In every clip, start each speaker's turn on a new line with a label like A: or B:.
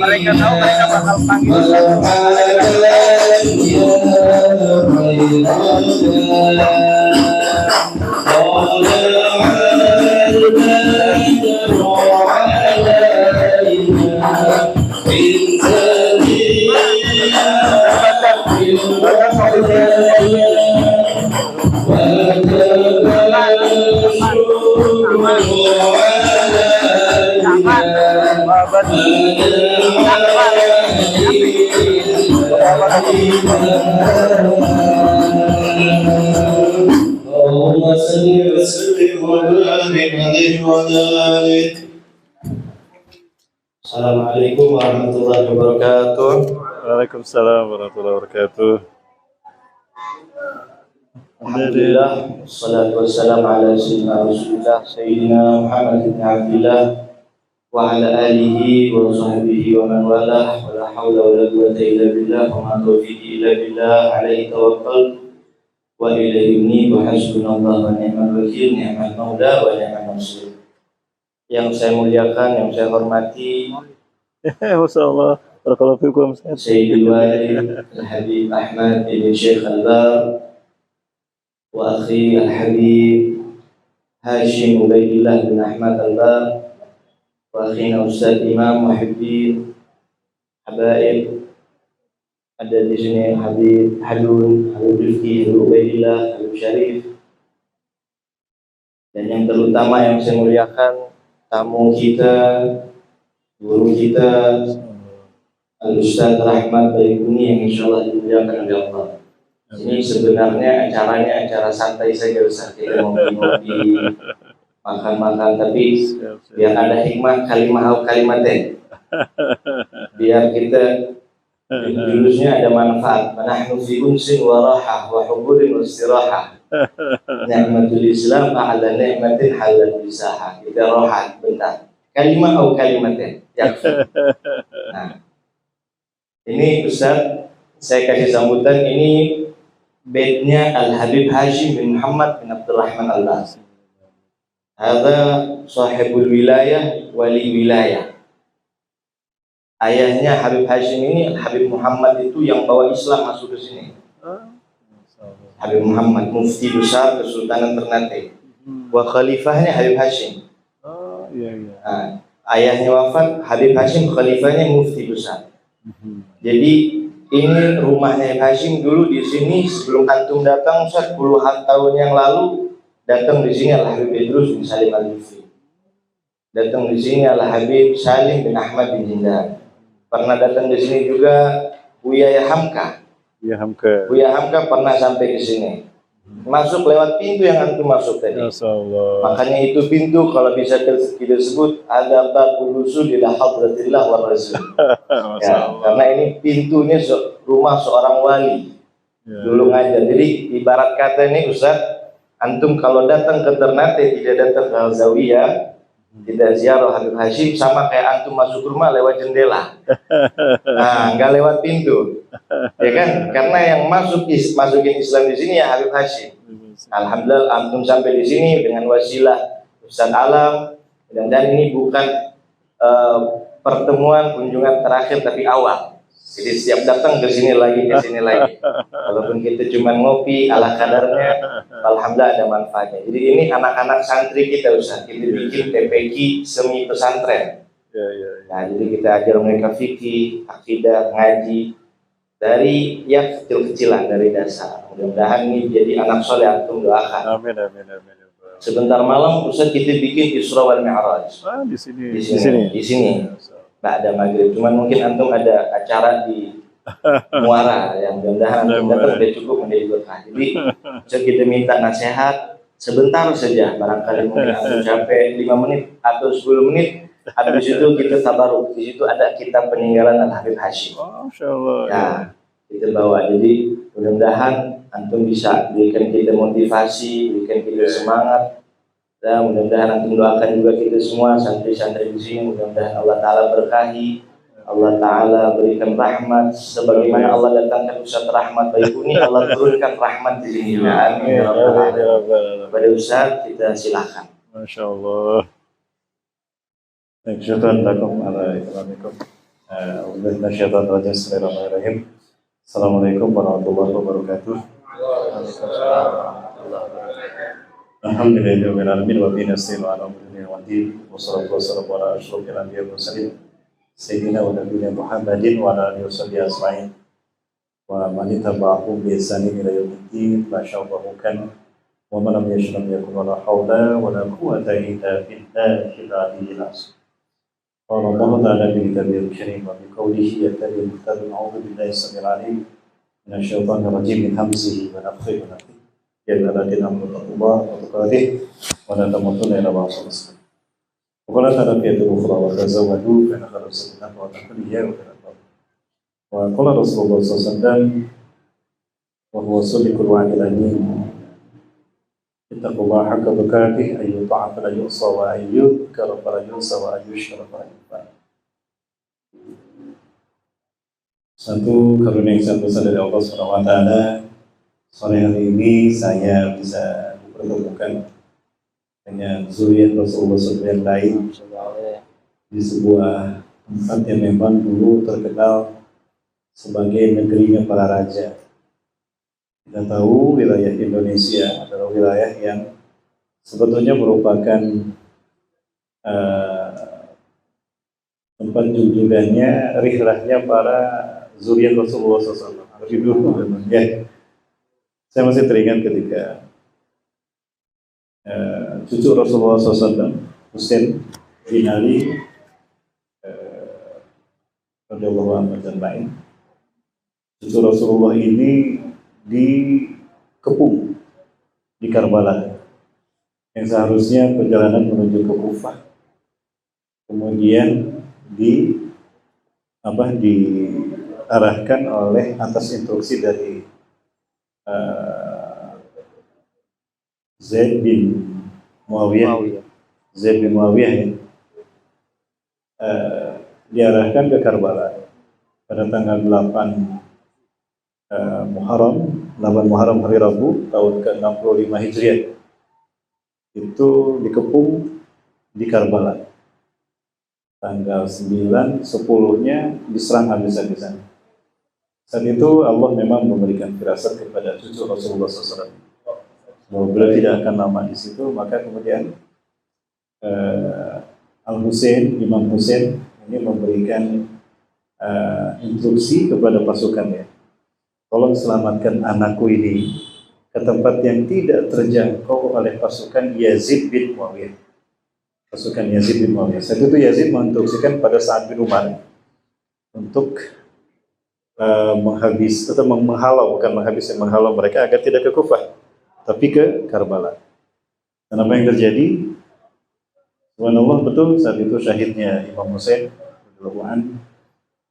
A: Mereka tahu mereka bakal panggil.
B: Assalamualaikum warahmatullahi wabarakatuh.
C: Waalaikumsalam warahmatullahi wabarakatuh.
B: Alhamdulillah, wassalatu wassalamu ala Sayyidina Muhammad bin Abdillah wa ala alihi wa sahbihi wa man walah, wa la hawla wa la quwwata illa billah, wa ma taufiqi illa billah, alaihi tawakkal wa ilaihi unib, wa hasbunallahu wa ni'mal wakil, ni'mal maula wa ni'mal nasir. Yang saya muliakan, yang saya hormati,
C: Masya Allah, barakallahu fikum.
B: Sayyidul Wali Al-Habib Ahmad bin Syekh Al-Bar wa akhi Al-Habib Hashim Ubaidillah bin Ahmad Al-Bar wa akhina Ustaz Imam Muhibbin Habaib, ada di sini Habib Halun, Habib Rifki, Habib Ubaidillah, Habib Syarif, dan yang terutama yang saya muliakan, tamu kita, guru kita, Al-Ustaz Rahmat Baikuni, yang insyaallah dimuliakan oleh Allah. Ini sebenarnya acaranya acara santai saja, Ustaz, kita ngopi-ngopi, makan-makan, tapi biar ada hikmah kalimah kalimaten, biar kita julusnya ada manfaat. Nahnu fi unsin wa rahah wa huburin wa istirahah. Ni'matul Islam a'la ni'matin halal bisaha. Kita rohat bentar. Kalimah atau kalimaten. Nah, ini Ustaz, saya kasih sambutan. Ini baitnya Al-Habib Hashim bin Muhammad bin Abdurrahman Al-Las. Hadza sahibul wilayah, wali wilayah. Ayahnya Habib Hashim ini, Habib Muhammad itu yang bawa Islam masuk ke sini. Habib Muhammad, mufti besar Kesultanan Ternate. Wa khalifahnya Habib Hashim. Nah, ayahnya wafat, Habib Hashim khalifahnya mufti besar. Jadi ini rumahnya Habib Hashim dulu di sini sebelum antum datang 10 tahun yang lalu, datang di sini Al Habib Idrus bin Salim Al-Jufi. Datang di sini Al Habib Salim bin Ahmad bin Jindar. Pernah datang di sini juga Buya Hamka. Buya Hamka pernah sampai ke sini. Masuk lewat pintu yang antum masuk tadi. Makanya itu pintu kalau bisa kita sebut ada babul usul ila hadratillah wa rasul. Ya, karena ini pintunya rumah seorang wali. Dulu ngajar. Jadi ibarat kata ini Ustaz, antum kalau datang ke Ternate tidak datang ke Al-Zawiyah, tidak ziarah Habib Hashim, sama kayak antum masuk rumah lewat jendela. Nah, nggak lewat pintu. Ya kan? Karena yang masukin Islam di sini ya Habib Hashim. Alhamdulillah antum sampai di sini dengan wasilah Ustaz Alam, dan ini bukan pertemuan kunjungan terakhir tapi awal. Jadi setiap datang ke sini lagi, ke sini lagi. Walaupun kita cuma ngopi ala kadarnya, alhamdulillah ada manfaatnya. Jadi ini anak-anak santri kita Ustaz, kita bikin TPQ semi pesantren. Nah, jadi kita ajar mereka fikih, akidah, ngaji dari ya kecil-kecilan dari dasar. Mudah-mudahan ini jadi anak soleh, antum doakan.
C: Amin, amin, amin.
B: Sebentar malam Ustaz kita bikin Isra wal Mi'raj.
C: Di sini.
B: Di sini. Nggak ada maghrib, cuman mungkin antum ada acara di Muara yang mudah-mudahan antum datang sudah cukup menjadi berkah. Jadi kita minta nasihat sebentar saja, barangkali mungkin antum sampai 5 menit atau 10 menit. Habis itu kita tabaruk, di situ ada kitab peninggalan Al-Habib Hashim.
C: Masyaallah.
B: Ya, kita bawa. Jadi mudah-mudahan antum bisa berikan kita motivasi, berikan kita semangat. Dan mudah-mudahan antum doakan juga kita semua santri-santri di sini, mudah-mudahan Allah Ta'ala berkahi, Allah Ta'ala berikan rahmat sebagaimana Allah datangkan Ustaz Rahmat Baikuni, Allah turunkan rahmat di sini. Amin. Pada Ustaz kita silakan.
C: Masya Allah. Syukran lakum ala ikramikum. Bismillahirrahmanirrahim. Assalamualaikum warahmatullahi wabarakatuh. Alhamdulillahirrahmanirrahim. Wa bihi nasta'inu ala umuri wa-din. Wassalatu wassalamu ala asyrofil anbiya'i wal mursalin. Sayyidina wa nabiyina Muhammadin wa ala alihi washabihi ajma'in. Wa man ittaba'ahum bi ihsanin ila yaumiddin. Masyaallah kan. Wa man lam yashram yakun wala haula wala quwwata illa billahil aliyyil azim. Qala Allah ta'ala bi kitabil karim wa bi qawlihi yattabi'u muhtadin a'udzu billahi samil alim minasy syaithanir rajim min hamzihi wa nafthihi wa nafthihi. Ya alladzina amanu taqullaha wa tuqatih wa la tamutunna illa wa antum muslimun. Wa qala ta'ala fi ukhra wa tazawwadu fa inna khayra zadi wa taqwa wa qala Rasulullah sallallahu alaihi wasallam wa huwa sadiqul wa'dil amin. Ittaqullaha haqqa tuqatih ayyuta'a fala yu'sa wa ayyudhkara fala yunsa wa ayyushkara fala yunfa. Satu karunia yang sangat besar dari Allah Subhanahu wa taala. Sore hari ini saya bisa dipertemukan dengan zuriat Rasulullah SAW yang lain di sebuah tempat yang memang dulu terkenal sebagai negerinya para raja. Kita tahu wilayah Indonesia adalah wilayah yang sebetulnya merupakan tempat junjungannya, rihlahnya para zuriat Rasulullah SAW. Lebih dulu memang ya. Saya masih teringat ketika cucu Rasulullah SAW, Husain bin Ali, radhiyallahu anhu dan lain, cucu Rasulullah ini dikepung di Karbala, yang seharusnya perjalanan menuju ke Kufah, kemudian diarahkan oleh atas instruksi dari Zaid bin Muawiyah ya, diarahkan ke Karbala pada tanggal 8 Muharram hari Rabu tahun ke-65 Hijriah. Itu dikepung di Karbala. Tanggal 9, 10-nya diserang habis-habisan. Saat itu Allah memang memberikan firasat kepada cucu Rasulullah SAW bahwa beliau tidak akan lama di situ. Maka kemudian Imam Husain ini memberikan instruksi kepada pasukannya, tolong selamatkan anakku ini ke tempat yang tidak terjangkau oleh pasukan Yazid bin Muawiyah. Pasukan Yazid bin Muawiyah. Saat itu Yazid menginstruksikan pada Sa'ad bin Umar untuk menghalau mereka agar tidak ke Kufah, tapi ke Karbala. Dan apa yang terjadi? Subhanallah, betul saat itu syahidnya Imam Husain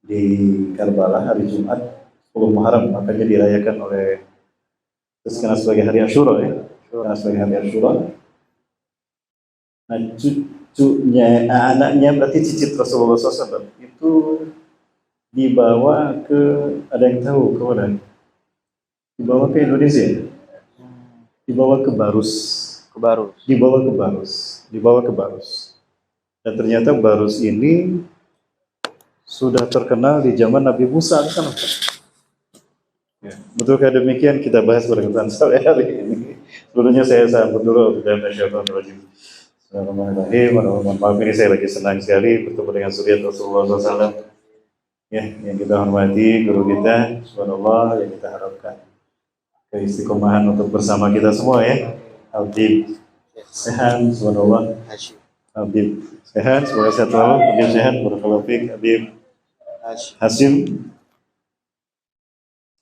C: di Karbala hari Jumat 10 Muharram, makanya dirayakan oleh karena sebagai hari Asyura ya. Karena sebagai hari Asyura. Nah, anaknya berarti cicit Rasulullah SAW itu dibawa ke, ada yang tahu ke mana? Dibawa ke Indonesia, dibawa ke Barus, dibawa ke Barus, dan ternyata Barus ini sudah terkenal di zaman Nabi Musa alaihissalam. Ya, betulkah demikian? Kita bahas pada kesempatan sore hari ini. Sebelumnya saya sambut dulu dan Bismillahirrahmanirrahim. Mohon maaf ini saya lagi senang sekali bertemu dengan suriat Rasulullah SAW. Ya, yang kita hormati guru kita, subhanallah, yang kita harapkan keistiqomahan untuk bersama kita semua ya. Habib sehat, subhanallah. Habib sehat, semoga sehat selalu. Habib sehat, barakallahu fiik. Habib Hasim.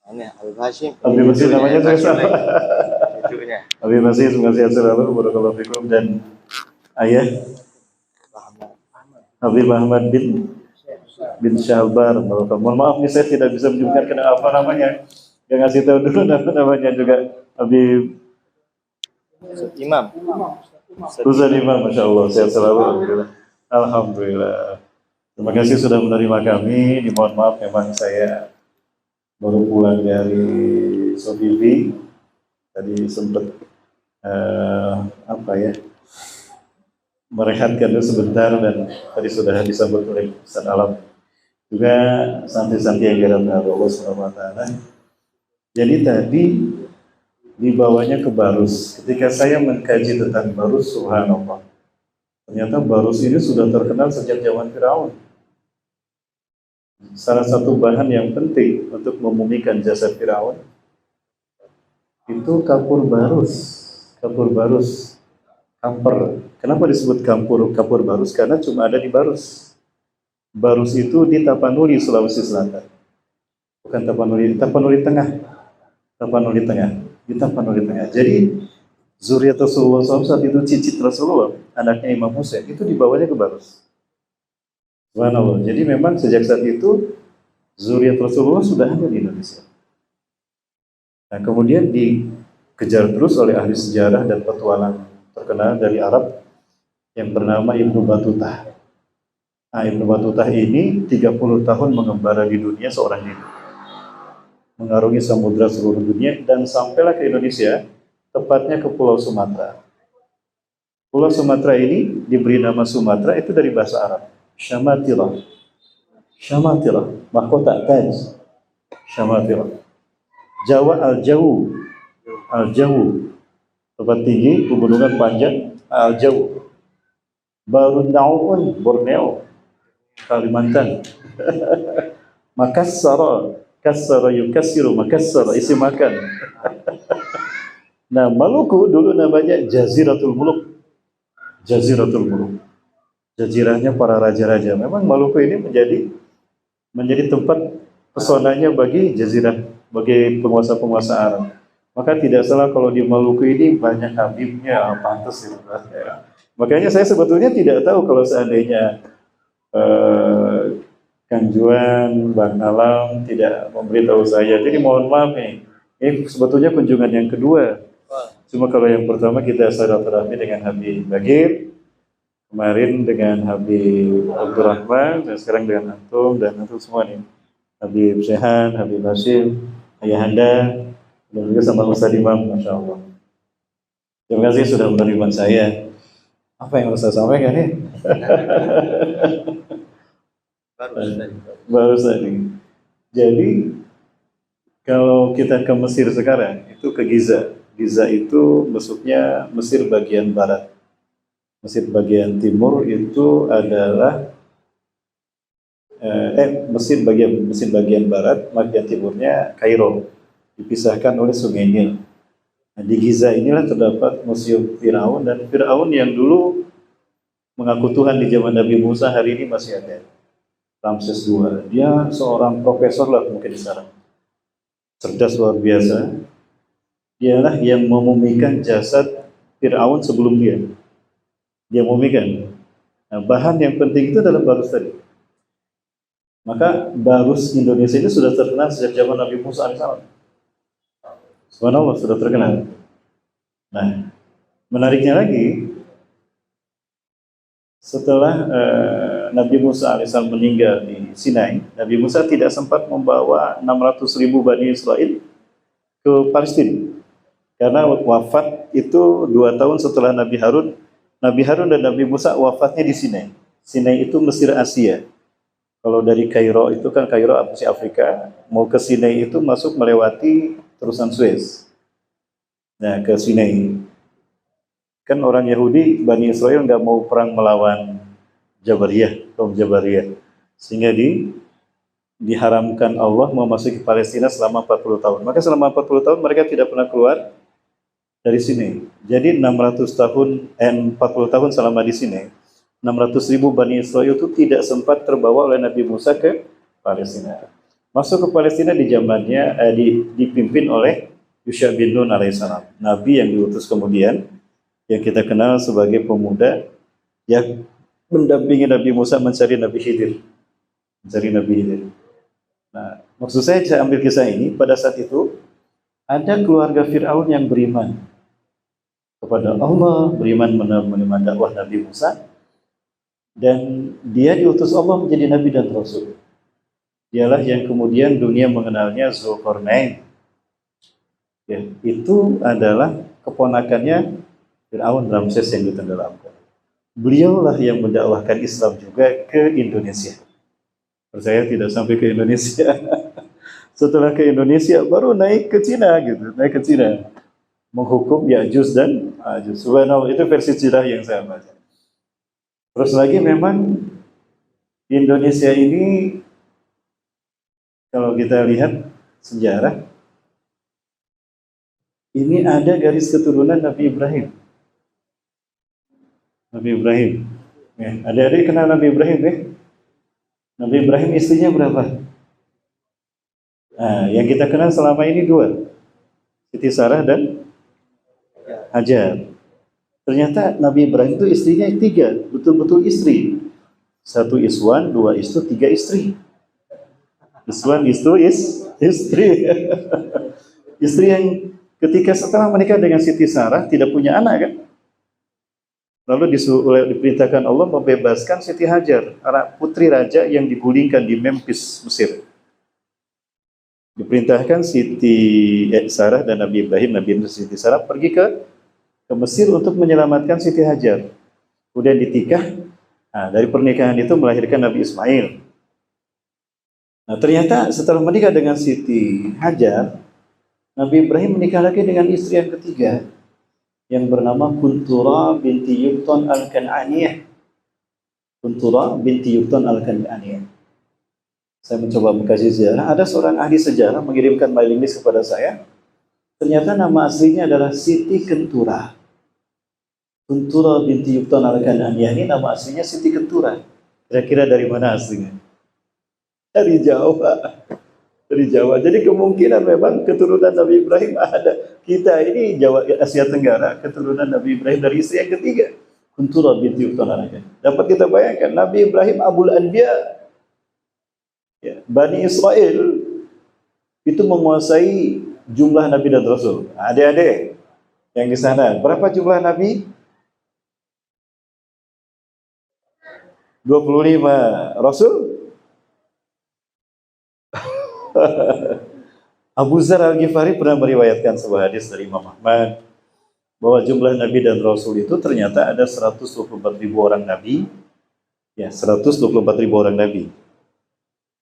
B: Habib Hashim.
C: Habib Hasim namanya saya salah. Habib Hasim, semoga sehat selalu, barakallahu fiikum. Dan ayah Habib Ahmad bin Syahbar. Mohon maaf nih saya tidak bisa menyebutkan apa namanya. Yang ngasih tahu dulu namanya juga Habib
B: Imam.
C: Ustaz Imam, Masya Allah, sehat selalu, alhamdulillah. Alhamdulillah. Terima kasih sudah menerima kami. Mohon maaf memang saya baru pulang dari Sobibi. Tadi sempat merehatkan dulu sebentar dan tadi sudah disambut oleh Ustaz Alam. Juga santri-santri yang dirahmati Allah Subhanahu wa taala. Jadi tadi dibawanya ke Barus. Ketika saya mengkaji tentang Barus, subhanallah, ternyata Barus ini sudah terkenal sejak zaman Firaun. Salah satu bahan yang penting untuk memumikan jasad Firaun itu kapur barus. Kapur barus, kamper. Kenapa disebut kapur barus? Karena cuma ada di Barus. Barus itu di Tapanuli, Sulawesi Selatan. Bukan Tapanuli Tengah. Tapanuli Tengah. Di Tapanuli Tengah. Jadi zuriat Rasulullah SAW saat itu cicit Rasulullah, anaknya Imam Hussein, itu dibawanya ke Barus. Subhanallah. Jadi memang sejak saat itu zuriat Rasulullah sudah ada di Indonesia. Nah, kemudian dikejar terus oleh ahli sejarah dan petualang terkenal dari Arab yang bernama Ibnu Batutah. Nah, Ibnu Batutah ini 30 tahun mengembara di dunia seorang diri, mengarungi samudra seluruh dunia dan sampailah ke Indonesia, tepatnya ke Pulau Sumatera. Pulau Sumatera ini diberi nama Sumatera itu dari bahasa Arab. Syamatirah. Syamatirah, mahkota Taj. Syamatirah. Jawa Al-Jawu. Al-Jawu. Tempat tinggi, pegunungan panjang, Al-Jawu. Barunaun, Borneo, Kalimantan. Makassar, kassara yukassiru, Makassar, isi makan. Nah, Maluku dulu namanya Jaziratul Muluk. Jaziratul Muluk. Jazirahnya para raja-raja. Memang Maluku ini menjadi tempat pesonanya bagi jazirah, bagi penguasa-penguasa Arab. Maka tidak salah kalau di Maluku ini banyak habibnya, pantas gitu. Makanya saya sebetulnya tidak tahu kalau seandainya Kang Juan, Bang Alam tidak memberitahu saya. Jadi mohon maaf nih. Ini sebetulnya kunjungan yang kedua. Cuma kalau yang pertama kita silaturahmi dengan Habib Bagir, kemarin dengan Habib Abdurrahman, dan sekarang dengan Antum dan Antum semua nih. Habib Sehan, Habib Hasim, Ayahanda, dan juga sama Ustaz Imam, Masya Allah. Terima kasih sudah menerima saya. Apa yang harus saya sampaikan nih? Baru tadi. Jadi kalau kita ke Mesir sekarang, itu ke Giza. Giza itu maksudnya Mesir bagian barat. Mesir bagian timur itu adalah Mesir bagian barat, bagian timurnya Kairo, dipisahkan oleh Sungai Nil. Nah, di Giza inilah terdapat museum Firaun, dan Firaun yang dulu mengaku Tuhan di zaman Nabi Musa hari ini masih ada. Ramses II, dia seorang profesor lah mungkin sekarang, cerdas luar biasa. Dialah yang memumikan jasad Firaun sebelum dia memumikan. Nah, bahan yang penting itu adalah barus tadi. Maka barus Indonesia itu sudah terkenal sejak zaman Nabi Musa AS. Subhanallah, sudah terkenal. Nah, menariknya lagi, setelah Nabi Musa AS meninggal di Sinai, Nabi Musa tidak sempat membawa 600.000 Bani Israel ke Palestina. Karena wafat itu 2 tahun setelah Nabi Harun. Nabi Harun dan Nabi Musa wafatnya di Sinai. Sinai itu Mesir Asia. Kalau dari Kairo itu kan Kairo apa sih Afrika, mau ke Sinai itu masuk melewati terusan Suez. Nah, ke Sinai. Kan orang Yahudi, Bani Israel nggak mau perang melawan Jabariyah, kaum Jabariyah. Sehingga diharamkan Allah memasuki Palestina selama 40 tahun. Maka selama 40 tahun mereka tidak pernah keluar dari sini. Jadi 40 tahun selama di sini, 600.000 Bani Israel itu tidak sempat terbawa oleh Nabi Musa ke Palestina. Masuk ke Palestina di zamannya dipimpin oleh Yusha bin Nun alaihissalam, Nabi yang diutus kemudian, yang kita kenal sebagai pemuda yang mendampingi Nabi Musa mencari Nabi Khidir. Nah, maksud saya ambil kisah ini, pada saat itu ada keluarga Fir'aun yang beriman kepada Allah, beriman menerima dakwah Nabi Musa, dan dia diutus Allah menjadi Nabi dan Rasul. Dialah yang kemudian dunia mengenalnya Zulkarnain. Ya, itu adalah keponakannya Fir'aun Ramses yang ditenggelamkan. Beliaulah yang mendakwahkan Islam juga ke Indonesia. Percaya tidak sampai ke Indonesia. Setelah ke Indonesia baru naik ke Cina gitu, naik ke Cina. Menghukum Ya'juj dan Ma'juj. Subhanallah, itu versi Cina yang saya baca. Terus lagi memang Indonesia ini kalau kita lihat sejarah, ini ada garis keturunan Nabi Ibrahim. Nabi Ibrahim. Ya, adik-adik kenal Nabi Ibrahim ya? Nabi Ibrahim istrinya berapa? Nah, yang kita kenal selama ini 2. Siti Sarah dan Hajar. Ternyata Nabi Ibrahim itu istrinya 3, betul-betul istri. 1 Iswan, 2 Istu, 3 istri. Iswan, Istu, istri. Istri yang ketika setelah menikah dengan Siti Sarah tidak punya anak kan? Lalu diperintahkan Allah membebaskan Siti Hajar, anak putri raja yang digulingkan di Memphis, Mesir. Diperintahkan Siti Sarah dan Nabi Ibrahim, Siti Sarah pergi ke Mesir untuk menyelamatkan Siti Hajar. Kemudian ditikah. Nah, dari pernikahan itu melahirkan Nabi Ismail. Nah, ternyata setelah menikah dengan Siti Hajar, Nabi Ibrahim menikah lagi dengan istri yang ketiga, yang bernama Kuntura binti Yuqtan al-Kan'aniyah. Kuntura binti Yuqtan al-Kan'aniyah. Saya mencoba mengkaji sejarah. Ada seorang ahli sejarah mengirimkan mailing list kepada saya. Ternyata nama aslinya adalah Siti Kentura. Kuntura binti Yuqtan al-Kan'aniyah ini nama aslinya Siti Kentura. Kira-kira dari mana aslinya? Dari Jawa. Dari Jawa. Jadi kemungkinan memang keturunan Nabi Ibrahim ada. Kita ini Jawa Asia Tenggara, keturunan Nabi Ibrahim dari istri yang ketiga. Kuntura binti Yuqtan al-Kan'aniyah. Dapat kita bayangkan Nabi Ibrahim Abul Anbiya. Ya, Bani Israel itu menguasai jumlah Nabi dan Rasul. Adik-adik yang di sana, berapa jumlah Nabi? 25. Rasul? Abu Dzar Al-Ghifari pernah meriwayatkan sebuah hadis dari Imam Ahmad bahwa jumlah Nabi dan Rasul itu ternyata ada 124.000 orang Nabi. Ya, 124.000 orang Nabi.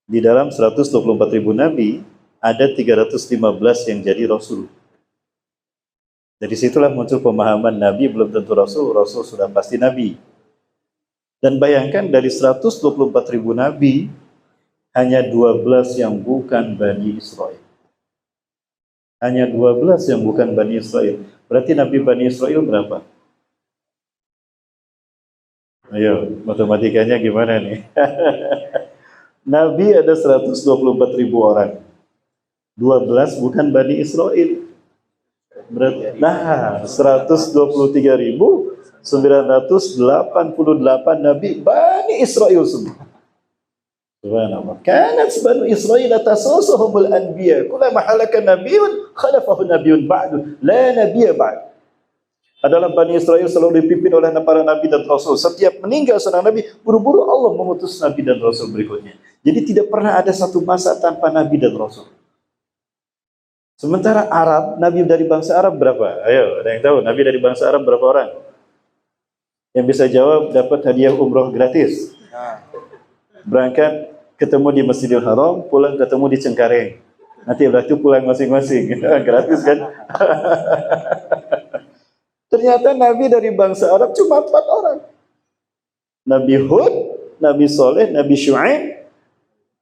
C: Di dalam 124.000 Nabi ada 315 yang jadi Rasul. Dari situlah muncul pemahaman Nabi belum tentu Rasul, Rasul sudah pasti Nabi. Dan bayangkan dari 124.000 Nabi, hanya 12 yang bukan Bani Israel. Hanya 12 yang bukan Bani Israel. Berarti Nabi Bani Israel berapa? Ayo, matematikanya gimana nih? Nabi ada 124.000 orang. 12 bukan Bani Israel. Berarti, nah, 123.988 Nabi Bani Israel semua. Subhanallah. Kanat Banu Israel tasasuhumul anbiya. Kullama halaka nabiyyun khalafahu nabiyyun ba'du. La nabiyya ba'd. Adalah Bani Israel selalu dipimpin oleh para nabi dan rasul. Setiap meninggal seorang nabi, buru-buru Allah mengutus nabi dan rasul berikutnya. Jadi tidak pernah ada satu masa tanpa nabi dan rasul. Sementara Arab, nabi dari bangsa Arab berapa? Ayo, ada yang tahu nabi dari bangsa Arab berapa orang? Yang bisa jawab dapat hadiah umroh gratis. Berangkat ketemu di Masjidil Haram, pulang ketemu di Cengkareng. Nanti berarti pulang masing-masing. Gratis kan? Ternyata Nabi dari bangsa Arab cuma 4 orang. Nabi Hud, Nabi Soleh, Nabi Syuaib,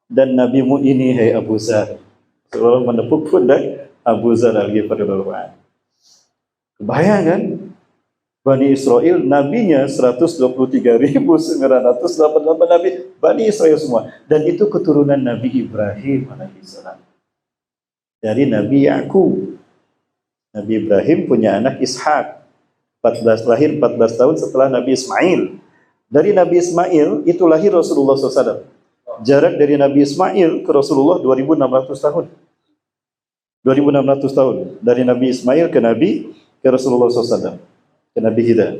C: dan Nabimu ini, hai Abu Zar. Seolah menepuk pundak Abu Zar al-Ghifari radhiyallahu anhu. Kebayang kan? Bani Israel, nabinya 123.988 nabi, Bani Israel semua. Dan itu keturunan Nabi Ibrahim alaihissalam. Dari Nabi Yakub. Nabi Ibrahim punya anak Ishak. Lahir 14 tahun setelah Nabi Ismail. Dari Nabi Ismail itu lahir Rasulullah SAW. Jarak dari Nabi Ismail ke Rasulullah 2.600 tahun. 2.600 tahun. Dari Nabi Ismail ke Rasulullah SAW. Ke Nabi kita.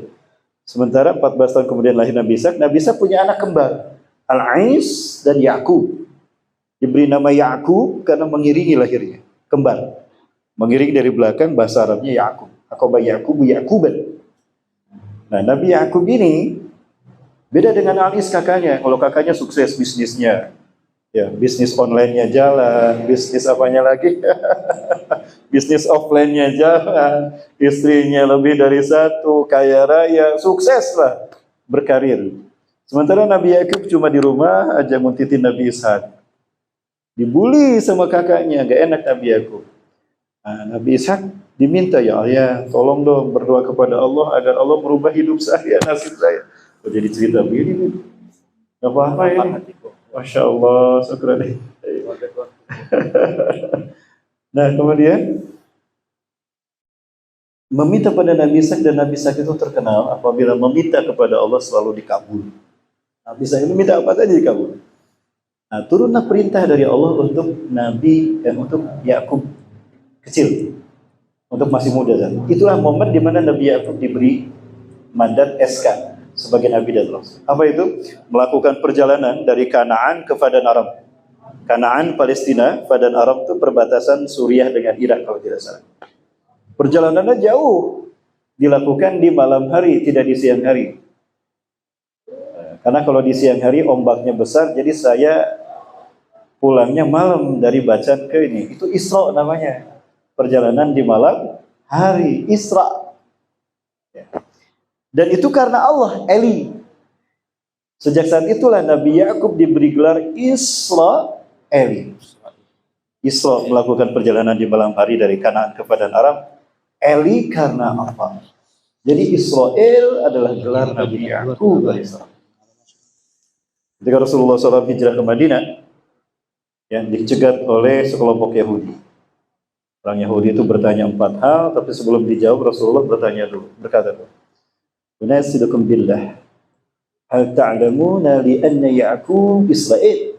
C: Sementara 14 tahun kemudian lahir Nabi Ishak. Nabi Ishak punya anak kembar. Al-Ais dan Yakub. Diberi nama Yakub karena mengiringi lahirnya. Kembar. Mengiringi dari belakang, bahasa Arabnya Yakub. Akoba Yakubu Yakuban. Nah, Nabi Yakub ini beda dengan Al-Is kakaknya. Kalau kakaknya sukses bisnisnya. Ya, bisnis online-nya jalan, bisnis apanya lagi? Bisnis offline-nya jalan, istrinya lebih dari 1, kaya raya, sukses lah berkarir. Sementara Nabi Yakub cuma di rumah aja nguntitin Nabi Ishak. Dibully sama kakaknya, gak enak Nabi Yakub. Nah, Nabi Ishak diminta, ya Allah, tolong dong berdoa kepada Allah agar Allah merubah hidup saya, nasib saya. Oh, jadi cerita begini nih. Gak apa-apa ini. Masya Allah, syukur. Nah, kemudian meminta pada Nabi Ishak, dan Nabi Ishak itu terkenal apabila meminta kepada Allah selalu dikabul. Nabi Ishak itu minta apa saja dikabul. Nah, turunlah perintah dari Allah untuk untuk Yakub kecil, untuk masih muda kan. Itulah momen di mana Nabi Yakub diberi mandat SK sebagai Nabi dan Rasul. Apa itu? Melakukan perjalanan dari Kanaan ke Padan Aram. Kanaan, Palestina, Padan Aram itu perbatasan Suriah dengan Irak kalau tidak salah. Perjalanannya jauh, dilakukan di malam hari, tidak di siang hari. Karena kalau di siang hari ombaknya besar, jadi saya pulangnya malam dari Bacan ke ini. Itu Isra namanya. Perjalanan di malam hari, Isra. Dan itu karena Allah, Eli. Sejak saat itulah Nabi Yakub diberi gelar Isra Eli. Isra melakukan perjalanan di malam hari dari Kanaan ke Padan Aram. Eli karena apa? Jadi Israel adalah gelar Nabi Yakub. Ketika Rasulullah SAW hijrah ke Madinah, yang dicegat oleh sekelompok Yahudi. Orang Yahudi itu bertanya 4 hal, tapi sebelum dijawab Rasulullah berkata dulu. Unasidukum billah, hal ta'lamuna li anna Ya'qub Israel.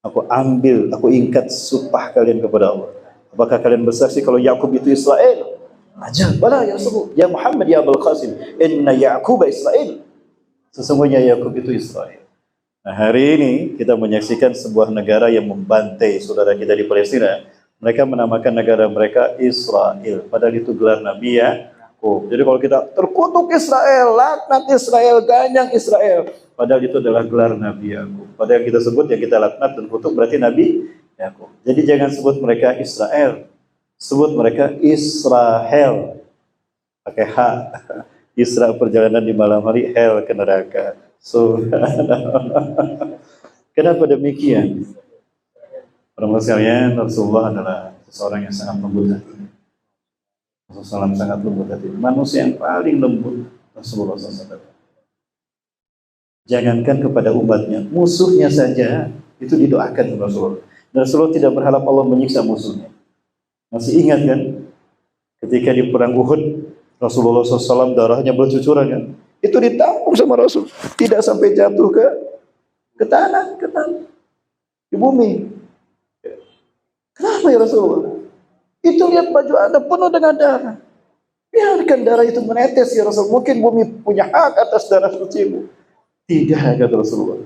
C: Aku ingkat sumpah kalian kepada Allah. Apakah kalian bersaksi kalau Ya'qub itu Israel? Ajab, bala ya Rasulullah, ya Muhammad ya Abul Qasim, inna Ya'qub Israel. Sesungguhnya Ya'qub itu Israel. Nah, hari ini kita menyaksikan sebuah negara yang membantai saudara kita di Palestina. Mereka menamakan negara mereka Israel, padahal itu gelar Nabi Yakub. Jadi kalau kita terkutuk Israel, laknat Israel, ganyang Israel, padahal itu adalah gelar Nabi Yakub. Padahal yang kita sebut, yang kita laknat dan kutuk berarti Nabi Yakub. Jadi jangan sebut mereka Israel, sebut mereka Israel, pakai H. Isra perjalanan di malam hari, hell ke neraka. Kenapa demikian? Para sekalian, Rasulullah adalah seseorang yang sangat lembut hati. Rasulullah sangat lembut hati. Manusia yang paling lembut, Rasulullah SAW. Jangankan kepada umatnya, musuhnya saja itu didoakan Rasulullah. Dan Rasulullah tidak berharap Allah menyiksa musuhnya. Masih ingat kan? Ketika di perang Uhud, Rasulullah SAW darahnya bercucuran kan? Itu ditampung sama Rasul, tidak sampai jatuh ke tanah, di bumi. Kenapa ya Rasulullah? Itu lihat baju Anda penuh dengan darah. Biarkan darah itu menetes ya Rasul. Mungkin bumi punya hak atas darah sucimu. Tidak, kata Rasulullah.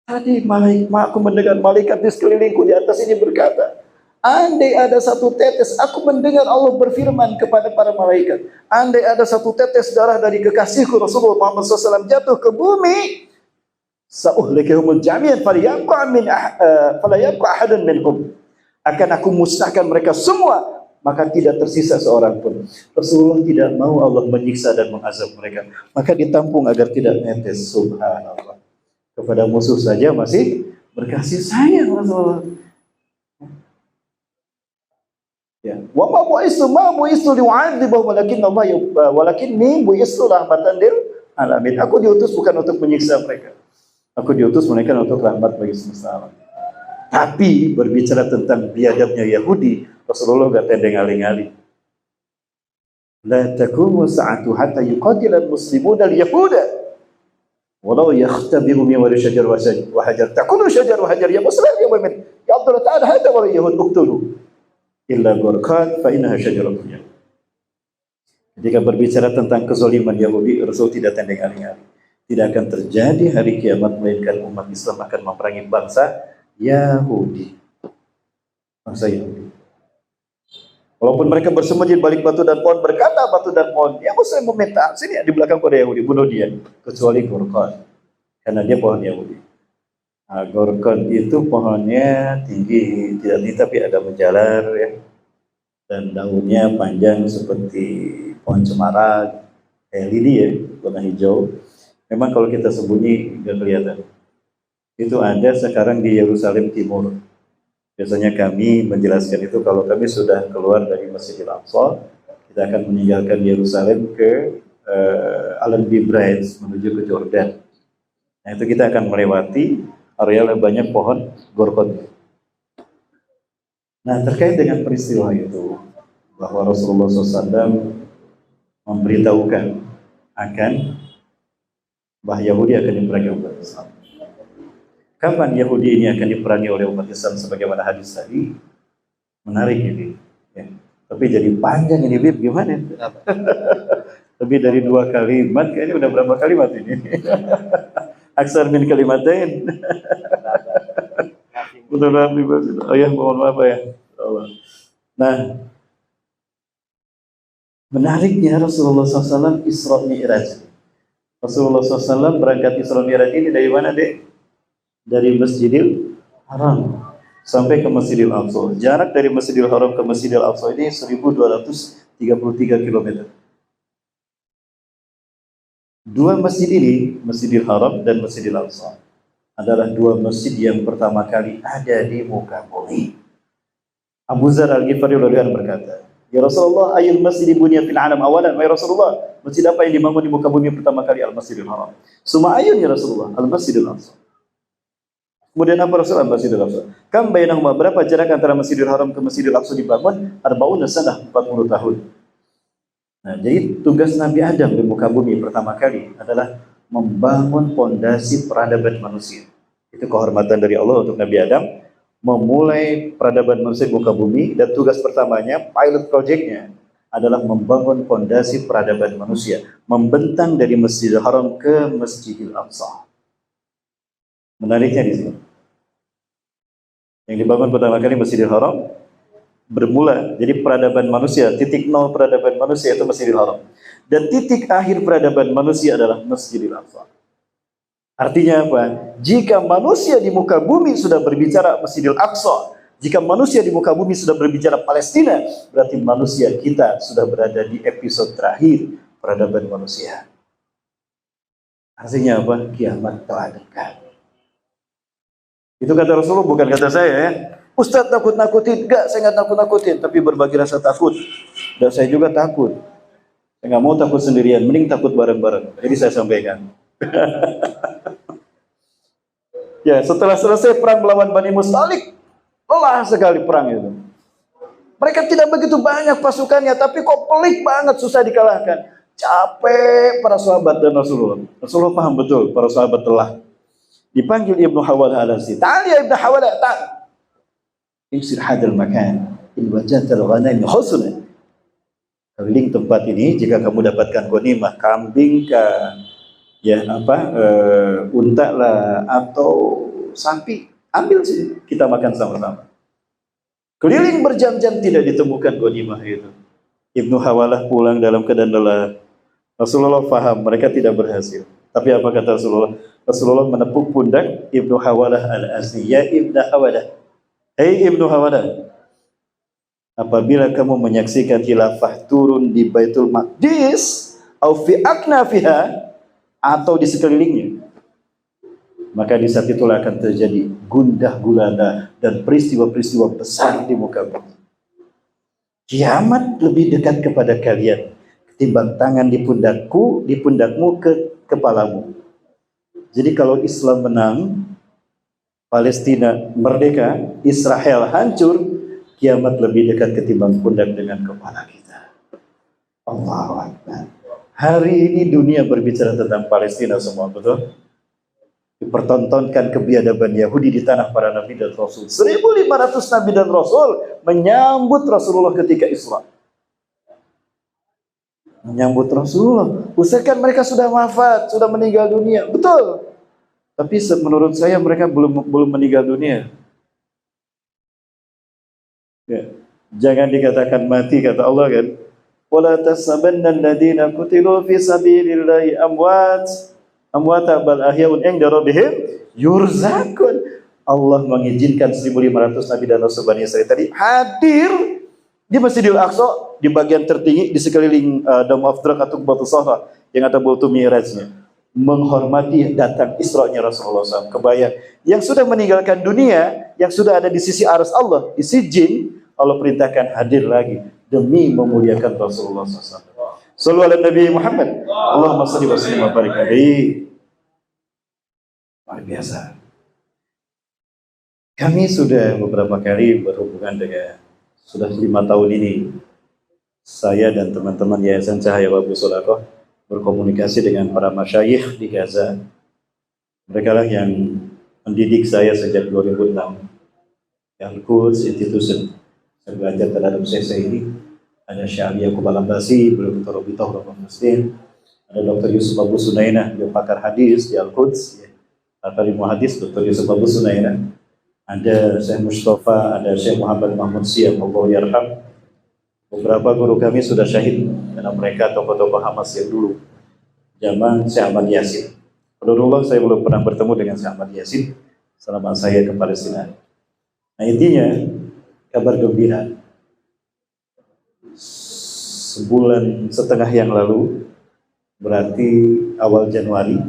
C: Tadi aku mendengar malaikat di sekelilingku di atas ini berkata, andai ada satu tetes, aku mendengar Allah berfirman kepada para malaikat, andai ada satu tetes darah dari kekasihku Rasulullah Muhammad SAW jatuh ke bumi,
D: Sa'uhlikahum jami'an fala yabqa ahadun minhum. Akan aku musnahkan mereka semua, maka tidak tersisa seorang pun. Rasulullah tidak mau Allah menyiksa dan mengazab mereka, maka ditampung agar tidak netes. Subhanallah. Kepada musuh saja masih berkasih sayang Rasulullah. Ya. Wa ma bu'istu li'u'adzibahum walakinni bu'istu rahmatan lil alamin. Aku diutus bukan untuk menyiksa mereka. Aku diutus mereka untuk rahmat bagi semesta alam. Tapi berbicara tentang biadabnya Yahudi, Rasulullah gak tendeng aling-aling. La takumu sa'atu hatta yuqatilal muslimuna al-yahuda walau yakhtabiru min wali syajar wa hajar takunu syajar wa hajar ya muslim ya mu'min ya Allah ta'ala hada wal yahud uqtulu illa gurqat fa innaha syajaratun. Ketika berbicara tentang kezaliman Yahudi, Rasul tidak tendeng aling-aling. Tidak akan terjadi hari kiamat melainkan umat Islam akan memerangi bangsa Yahudi. Bangsa Yahudi. Walaupun mereka bersembunyi di balik batu dan pohon, berkata batu dan pohon, ya Muslim meminta, sini di belakang pada Yahudi, bunuh dia. Kecuali Gurqan, karena dia pohon Yahudi. Nah, Gurqan itu pohonnya tinggi, tidak tinggi tapi ada menjalar ya. Dan daunnya panjang seperti pohon cemara, kayak lidi ya, warna hijau. Memang kalau kita sembunyi nggak kelihatan. Itu ada sekarang di Yerusalem Timur. Biasanya kami menjelaskan itu kalau kami sudah keluar dari Masjidil Aqsa, kita akan meninggalkan Yerusalem ke Allenby Bridge menuju ke Jordan. Nah itu kita akan melewati area yang banyak pohon Gurqan. Nah terkait dengan peristiwa itu, bahwa Rasulullah SAW memberitahukan akan bahwa Yahudi akan diperangi umat Islam. Kapan Yahudi ini akan diperangi oleh umat Islam sebagaimana hadis tadi? Menarik ini. Ya. Tapi jadi panjang ini, Bib, gimana? Lebih dari 2 kalimat, kayaknya udah berapa kalimat ini? Aksar min kalimatain. Betul Nabi. Oh ya, mohon maaf ya. Nah, menariknya Rasulullah SAW Isra Mi'raj. Rasulullah SAW berangkat Isra Mi'raj ini dari mana, Dek? Dari Masjidil Haram sampai ke Masjidil Aqsa. Jarak dari Masjidil Haram ke Masjidil Aqsa ini 1233 km. Dua masjid ini, Masjidil Haram dan Masjidil Aqsa, adalah 2 masjid yang pertama kali ada di muka bumi. Abu Dzar Al-Ghifari radhiyallahu anhu berkata, "Ya Rasulullah, ayul masjid bunya fil alam awalan?" Wahai Rasulullah, masjid apa yang dibangun di muka bumi pertama kali? Al-Masjidil Haram. Suma ayun ya Rasulullah? Al-Masjidil Aqsa. Kemudian apa Rasulullah? Masjidil Aqsa. Kam bainahuma, berapa jarak antara Masjidil Haram ke Masjidil Aqsa dibangun? 40 sanah, 40 tahun. Nah, jadi tugas Nabi Adam di muka bumi pertama kali adalah membangun pondasi peradaban manusia. Itu kehormatan dari Allah untuk Nabi Adam, memulai peradaban manusia di muka bumi, dan tugas pertamanya, pilot projectnya adalah membangun pondasi peradaban manusia, membentang dari Masjidil Haram ke Masjidil Aqsa. Menariknya di sini, yang dibangun pertama kali Masjidil Haram bermula, jadi peradaban manusia, titik nol peradaban manusia itu Masjidil Haram, dan titik akhir peradaban manusia adalah Masjidil Aqsa. Artinya apa? Jika manusia di muka bumi sudah berbicara Masjidil Aqsa, jika manusia di muka bumi sudah berbicara Palestina, berarti manusia kita sudah berada di episode terakhir peradaban manusia. Artinya apa? Kiamat telah dekat. Itu kata Rasulullah, bukan kata saya ya. Ustaz takut-nakutin? Enggak, saya nggak takut-nakutin, tapi berbagi rasa takut. Dan saya juga takut. Saya nggak mau takut sendirian, mending takut bareng-bareng. Jadi saya sampaikan. Ya, setelah selesai perang melawan Bani Mustalik, lelah sekali perang itu. Mereka tidak begitu banyak pasukannya, tapi kok pelik banget, susah dikalahkan. Capek para sahabat dan Rasulullah. Rasulullah paham betul, para sahabat telah. Dipanggil Ibnu Hawalah al-Asdi. Ta'al ya Ibnu Hawalah, ta'al. Imsir hadal makan, in wajatal ghanami husna. Keliling tempat ini, jika kamu dapatkan ghanimah, kambing kah, ya unta lah atau sapi, ambil sih, kita makan sama-sama. Keliling berjam-jam tidak ditemukan ghanimah itu. Ibnu Hawalah pulang dalam keadaan lelah. Rasulullah faham mereka tidak berhasil, Tapi apa kata Rasulullah? Rasulullah menepuk pundak Ibnu Hawalah al-Azdi. Ya Ibnu Hawalah, hei Ibnu Hawalah, apabila kamu menyaksikan khilafah turun di Baitul Maqdis, au fi aknafiha, atau di sekelilingnya, maka di saat itulah akan terjadi gundah gulana dan peristiwa-peristiwa besar di muka bumi. Kiamat lebih dekat kepada kalian ketimbang tangan di pundakku, di pundakmu ke kepalamu. Jadi kalau Islam menang, Palestina merdeka, Israel hancur, kiamat lebih dekat ketimbang pundak dengan kepala kita. Allahu Akbar. Hari ini dunia berbicara tentang Palestina semua, betul? Dipertontonkan kebiadaban Yahudi di tanah para nabi dan rasul. 1.500 nabi dan rasul menyambut Rasulullah ketika Isra. Menyambut Rasulullah. Usahakan mereka sudah wafat, sudah meninggal dunia. Betul. Tapi menurut saya mereka belum meninggal dunia. Ya. Jangan dikatakan mati, kata Allah kan. Wala tasabanna alladziina qutilu fi sabilillahi amwata bal ahyaun 'inda rabbihim yurzaqun. Allah mengizinkan 1.500 nabi dan rasul Bani Israil tadi hadir di Masjidil Aqsa, di bagian tertinggi di sekeliling Dome of Drak atau Batu Sahra yang ada Batu Mi'rajnya, menghormati datang Isra-nya Rasulullah SAW. Kebayang yang sudah meninggalkan dunia, yang sudah ada di sisi arsy Allah, di Sijin, Allah perintahkan hadir lagi demi memuliakan Rasulullah SAW. Sallu ala Nabi Muhammad. Allahumma salli wa sallim wa barik alaihi. Luar biasa. Kami sudah beberapa kali berhubungan dengan, sudah 5 tahun ini, saya dan teman-teman Yayasan Cahaya Wabu Sodaqoh berkomunikasi dengan para masyayikh di Gaza. Mereka lah yang mendidik saya sejak 2006. Al-Quds Institution. Saya belajar terhadap saya ini. Ada Syekh Yaqub Al-Ambasi, beliau Dr. Robitoh, Bapak Muslim. Ada Dr. Yusuf Abu Sunainah, beliau pakar hadis di Al-Quds, pakar ilmu hadis, Dr. Yusuf Abu Sunainah. Ada Syekh Mustafa, ada Syekh Muhammad Mahmud Siam, Allah yarham. Beberapa guru kami sudah syahid, karena mereka tokoh-tokoh Hamas yang dulu, zaman Syekh Ahmad Yasin. Alhamdulillah saya belum pernah bertemu dengan Syekh Ahmad Yasin selama saya ke Palestina. Nah intinya, kabar gembira. Sebulan setengah yang lalu, berarti awal Januari,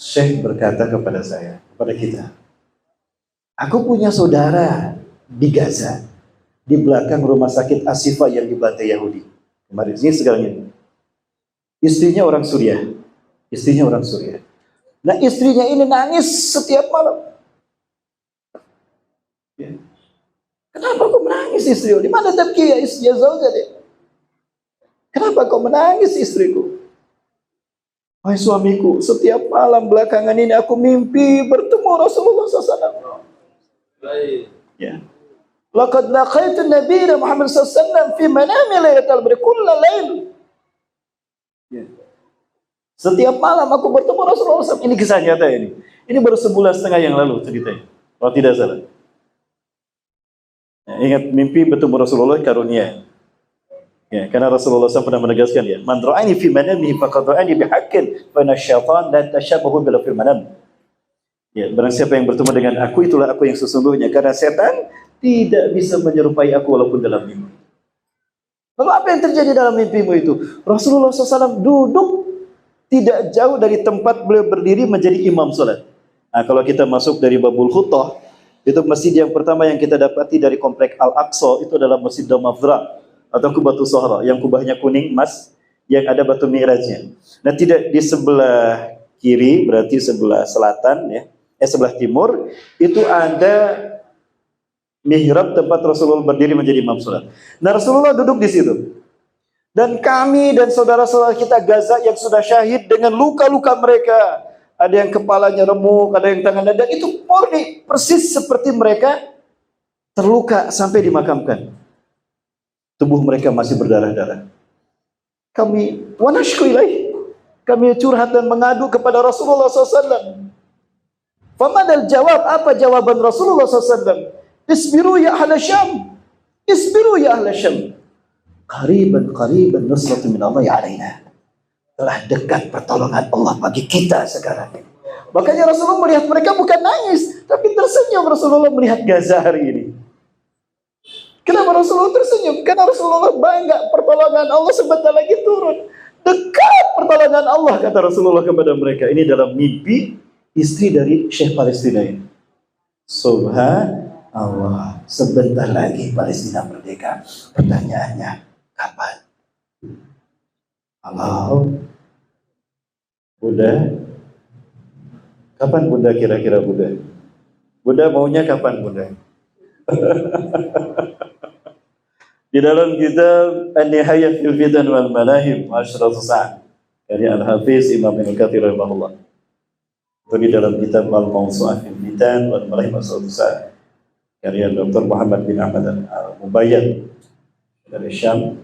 D: Syekh berkata kepada saya, kepada kita, aku punya saudara di Gaza, di belakang rumah sakit Asifa yang dibantai Yahudi. Kemarin ini segalanya. Istrinya orang Suriah. Istrinya orang Suriah. Nah istrinya ini nangis setiap malam. Ya. Kenapa kau menangis istriku? Di mana tabki ya istri zaujah dia? Kenapa kau menangis istriku? Wahai suamiku, setiap malam belakangan ini aku mimpi bertemu Rasulullah SAW. Ya. Laqad laqaitu Nabi Muhammad SAW fi manami lailatul qadr kulla lail. Ya. Setiap malam aku bertemu Rasulullah SAW. Ini kisah nyata ini. Ini baru sebulan setengah yang lalu ceritanya. Kalau tidak salah. Ya, ingat mimpi bertemu Rasulullah karunia. Ya, karena Rasulullah SAW pernah menegaskan ya, man ra'ani fi manamihi faqad ra'ani bihaqqin fa inna syaitan la tashabbahu bil fil manam. Ya, barang siapa yang bertemu dengan aku, itulah aku yang sesungguhnya, karena setan tidak bisa menyerupai aku walaupun dalam mimpi. Lalu apa yang terjadi dalam mimpimu itu? Rasulullah SAW duduk tidak jauh dari tempat beliau berdiri menjadi imam salat. Nah, kalau kita masuk dari Babul Khutah, itu masjid yang pertama yang kita dapati dari komplek Al-Aqsa, itu adalah Masjid Dome of Drak atau Batu Sahra yang kubahnya kuning emas yang ada batu mi'rajnya. Nah, tidak di sebelah kiri, berarti sebelah selatan ya, sebelah timur itu ada mihrab tempat Rasulullah berdiri menjadi imam salat. Nah, Rasulullah duduk di situ. Dan kami dan saudara-saudara kita Gaza yang sudah syahid dengan luka-luka mereka, ada yang kepalanya remuk, ada yang tangannya, dan itu murni persis seperti mereka terluka sampai dimakamkan. Tubuh mereka masih berdarah-darah. Kami wanashku ilaih, kami curhat dan mengadu kepada Rasulullah SAW. Famadal jawab, apa jawaban Rasulullah SAW? Isbiru ya ahla Syam, isbiru ya ahla Syam. Qariban nusratu min Allah alaina. telah dekat pertolongan Allah bagi kita sekarang ini. Makanya Rasulullah melihat mereka bukan nangis, tapi tersenyum Rasulullah melihat Gaza hari ini. Kenapa Rasulullah tersenyum? Karena Rasulullah bangga pertolongan Allah sebentar lagi turun. Dekat pertolongan Allah, kata Rasulullah kepada mereka. Ini dalam mimpi istri dari Syekh Palestina ini. Subhanallah, sebentar lagi Palestina merdeka. Pertanyaannya, kapan? Halo, Bunda, kapan Bunda kira-kira Bunda? Bunda maunya kapan Bunda? Di dalam kitab An-Nihayah fil Fitan wal Malahim Asyratu Sa'ad dari Al-Hafiz Imam Ibnu Katsir rahimahullah. Itu di dalam kitab Al-Mawsu'ah fil Fitan wal Malahim Asyratu Sa'ad karya Dr. Muhammad bin Ahmad Al-Mubayyan dari Syam.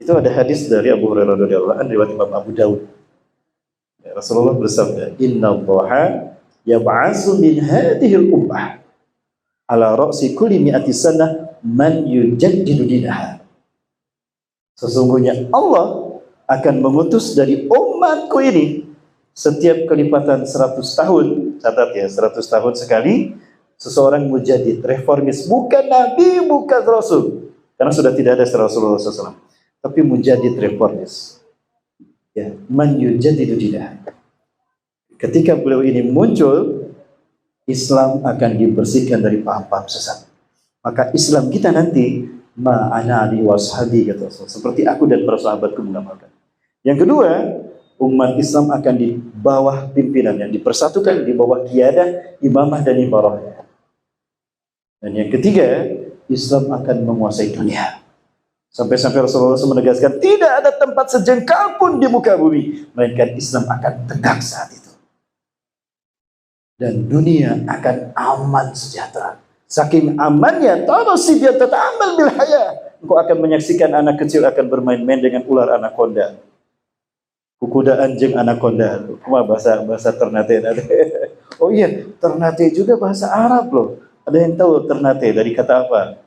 D: Itu ada hadis dari Abu Hurairah radhiyallahu anhu riwayat Imam Abu Dawud. Rasulullah bersabda, "Inna Allaha yab'atsu min hadhihi al-ummah ala ra'si kulli mi'ati sanah man yujaddidu dinaha." Sesungguhnya Allah akan mengutus dari umatku ini setiap kelipatan 100 tahun, catat ya, 100 tahun sekali, seseorang mujaddid, reformis, bukan nabi, bukan rasul, karena sudah tidak ada setelah Rasulullah SAW, tapi mujaddid, reformis, ya, man yujaddidu dinaha. Ketika beliau ini muncul, Islam akan dibersihkan dari paham-paham sesat. Maka Islam kita nanti ma'ana ali washabi, kata Rasul, seperti aku dan para sahabatku mengamalkan. Yang kedua, umat Islam akan di bawah pimpinan yang dipersatukan di bawah qiyadah, imamah dan ibarah. Dan yang ketiga, Islam akan menguasai dunia. Sampai-sampai Rasulullah SAW menegaskan tidak ada tempat sejengkal pun di muka bumi melainkan Islam akan tegak saat itu. Dan dunia akan aman sejahtera. Saking amannya, tarasi dia tata'amal bil haya. Engkau akan menyaksikan anak kecil akan bermain-main dengan ular anaconda. Kukuda anjing anaconda. Cuma bahasa Ternate. Oh iya, Ternate juga bahasa Arab loh. Ada yang tahu Ternate dari kata apa?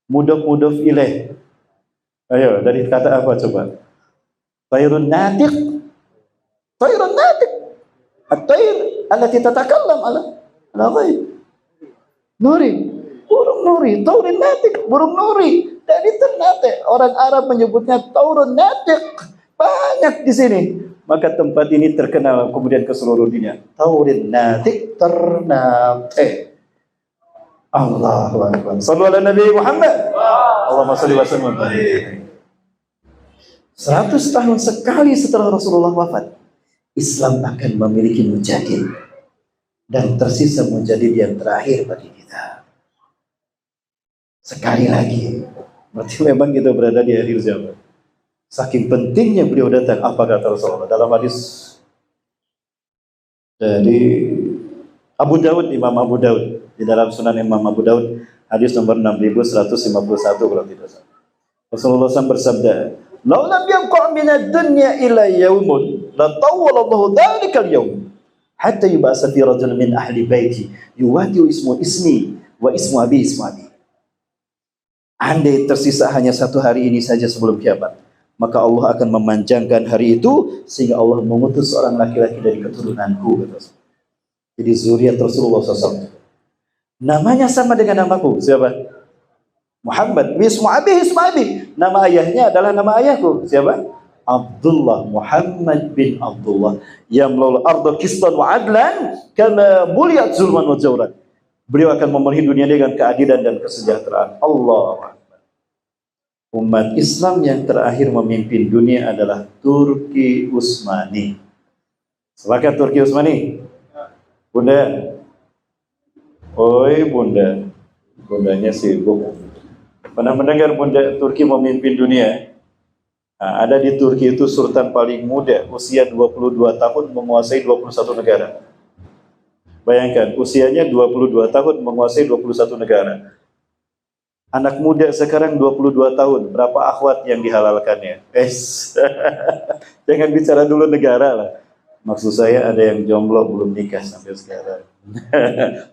D: Mudaf ilaih. Ayo, dari kata apa coba? Tayrun natiq. Tayrun natiq. At-tayr allati tatakallam ala ghaib. Nuri, burung nuri, taurun natik, burung nuri. Dari Ternate, orang Arab menyebutnya taurun natik. Banyak di sini. Maka tempat ini terkenal kemudian ke seluruh dunia. Taurun natik, Ternate. Allahu Akbar. Sallu ala Nabi Muhammad. Allahumma salli wa sallim. 100 tahun sekali setelah Rasulullah wafat, Islam akan memiliki mujadid dan tersisa mujadid yang terakhir bagi kita. Sekali lagi, berarti memang kita berada di akhir zaman. Saking pentingnya beliau datang, apa kata Rasulullah dalam hadis dari Abu Daud, Imam Abu Daud, di dalam Sunan Imam Abu Daud, hadis nomor 6151 kalau tidak salah. Rasulullah SAW bersabda, "Lau lam yabqa' min ad-dunya illa yawmun, la tawwala Allahu dhalika al-yawm, hatta yub'atsa fi rajul min ahli baiti, yuwati ismu ismi wa ismu abi ismu abi." Andai tersisa hanya satu hari ini saja sebelum kiamat, maka Allah akan memanjangkan hari itu sehingga Allah mengutus seorang laki-laki dari keturunanku. Jadi zuriat Rasulullah SAW. Namanya sama dengan namaku. Siapa? Muhammad. Ismu abi, ismu abi. Nama ayahnya adalah nama ayahku. Siapa? Abdullah, Muhammad bin Abdullah. Yamlul arda qistan wa adlan kama buliyat zulman wa jawran. Beliau akan memenuhi dunia dengan keadilan dan kesejahteraan. Allah. Umat Islam yang terakhir memimpin dunia adalah Turki Utsmani. Sepakat Turki Utsmani? Bunda. Oi Bunda. Bundanya sibuk. Pernah mendengar Bunda Turki memimpin dunia? Nah, ada di Turki itu sultan paling muda, usia 22 tahun menguasai 21 negara. Bayangkan, usianya 22 tahun menguasai 21 negara. Anak muda sekarang 22 tahun, berapa akhwat yang dihalalkannya? Jangan bicara dulu negara lah. Maksud saya ada yang jomblo belum nikah sampai sekarang.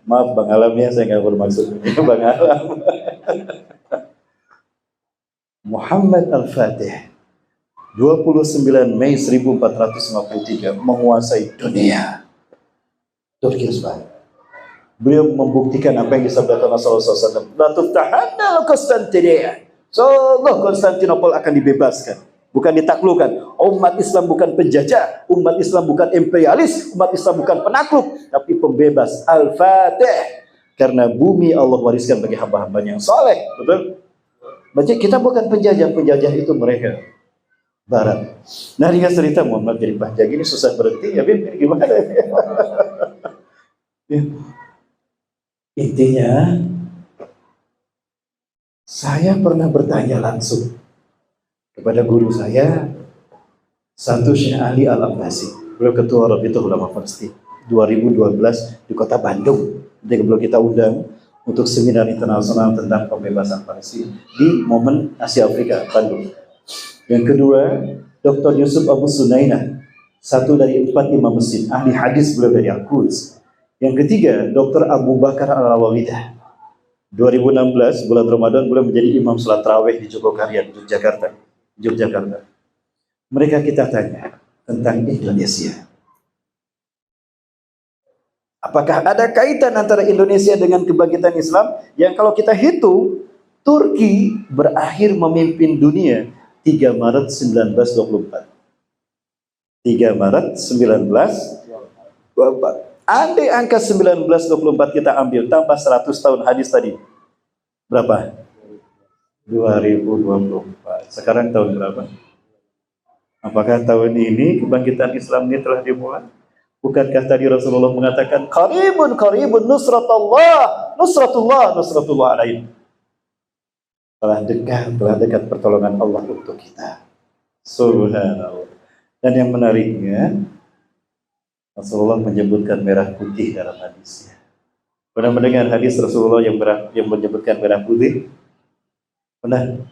D: Maaf Bang Alam ya, saya nggak bermaksud ini Bang Alam. Muhammad Al-Fatih 29 Mei 1453 menguasai dunia. Turki Utsmani. Beliau membuktikan apa yang disabdakan Rasulullah SAW. La tuftahanna Konstantinia. Allah Konstantinopel akan dibebaskan, bukan ditaklukkan. Umat Islam bukan penjajah, umat Islam bukan imperialis, umat Islam bukan penakluk, tapi pembebas. Al-Fatih. Karena bumi Allah wariskan bagi hamba-hambanya yang saleh. Betul? Berarti kita bukan penjajah, penjajah itu mereka. Barat. Nah, ringkas cerita Muhammad jadi pajak ini susah berhenti, ya Bim, gimana? Intinya, saya pernah bertanya langsung kepada guru saya, satu Syekh Ali Al-Abbasi, beliau ketua Rabitul Ulama Palestina 2012 di kota Bandung. Ketika beliau kita undang untuk seminar internasional tentang pembebasan Palestina di momen Asia Afrika, Bandung. Yang kedua, Dr. Yusuf Abu Sunainah, satu dari 4 imam masjid, ahli hadis beliau dari Al-Quds. Yang ketiga, Dr. Abu Bakar Al-Walidah. 2016 bulan Ramadan beliau menjadi imam salat tarawih di Jogokarian, Yogyakarta. Mereka kita tanya tentang Indonesia. Apakah ada kaitan antara Indonesia dengan kebangkitan Islam? Yang kalau kita hitung, Turki berakhir memimpin dunia 3 Maret 1924. 3 Maret 1924. Andai angka 1924 kita ambil, tambah 100 tahun hadis tadi. Berapa? 2024. Sekarang tahun berapa? Apakah tahun ini kebangkitan Islam ini telah dimulai? Bukankah tadi Rasulullah mengatakan qaribun nusratullah alaih. Telah dekat pertolongan Allah untuk kita. Subhanallah. Dan yang menariknya, Rasulullah menyebutkan merah putih dalam hadisnya. Pernah mendengar hadis Rasulullah yang menyebutkan merah putih? Pernah?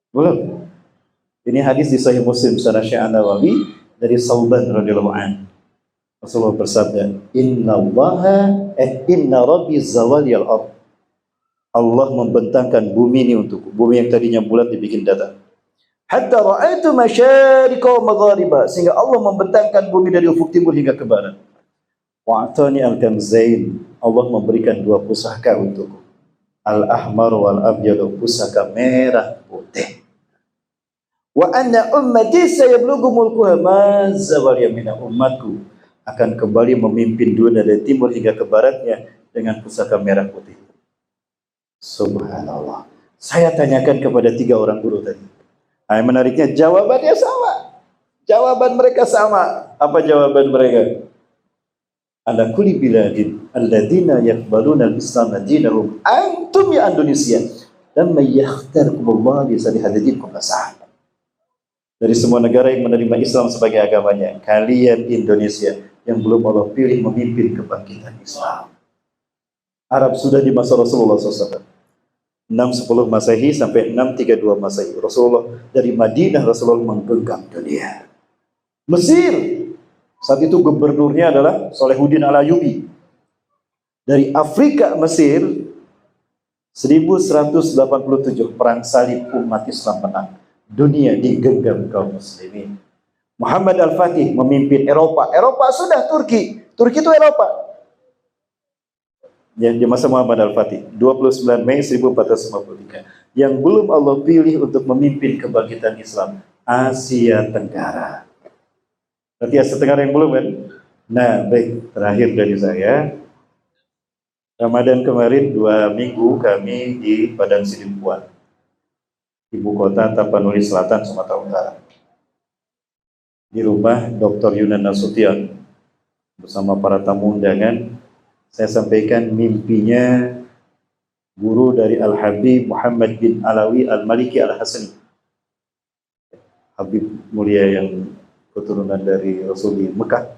D: Belum? Ini hadis di Sahih Muslim sanad Syekh An-Nawawi dari Sauban radhiyallahu anhu. Rasulullah bersabda, Inna Rabbi zawaliyal ard. Allah membentangkan bumi ini untukku. Bumi yang tadinya bulat dibikin datar. Hatta ra'aitu masyariqa wa maghariba, sehingga Allah membentangkan bumi dari ufuk timur hingga ke barat. Wa'atani al-kanzain, Allah memberikan 2 pusaka untukku. Al-ahmar wal abyad, pusaka merah putih. Wa anna ummati sayablughu mulkuha ma zawaliya min ummatku akan kembali memimpin dunia dari timur hingga ke baratnya dengan pusaka merah putih. Subhanallah. Saya tanyakan kepada 3 orang guru tadi. Yang menariknya jawabannya sama. Jawaban mereka sama. Apa jawaban mereka? Ala kulli biladin alladziina yaqbaluna al-islam dinahum antum ya Indonesia dan mayakhtarkumullah li salihadidkum asah. Dari semua negara yang menerima Islam sebagai agamanya, kalian Indonesia yang belum Allah pilih memimpin kebangkitan Islam. Arab sudah di masa Rasulullah SAW. 610 Masehi sampai 632 Masehi. Rasulullah dari Madinah, Rasulullah menggenggam dunia. Mesir, saat itu gubernurnya adalah Salahuddin Al-Ayyubi. Dari Afrika, Mesir, 1187 perang salib umat Islam menang. Dunia digenggam kaum muslimin. Muhammad Al-Fatih memimpin Eropa. Eropa sudah Turki. Turki itu Eropa. Ya, di masa Muhammad Al-Fatih, 29 Mei 1453. Yang belum Allah pilih untuk memimpin kebangkitan Islam, Asia Tenggara. Berarti Asia Tenggara yang belum kan? Nah, baik. Terakhir dari saya, Ramadan kemarin 2 minggu kami di Padang Sidimpuan, ibu kota Tapanuli Selatan, Sumatera Utara. Di rumah Dr. Yunan Nasution bersama para tamu undangan, saya sampaikan mimpinya guru dari Al-Habib Muhammad bin Alawi Al-Maliki Al-Hasani, Habib mulia yang keturunan dari Rasul di Mekah,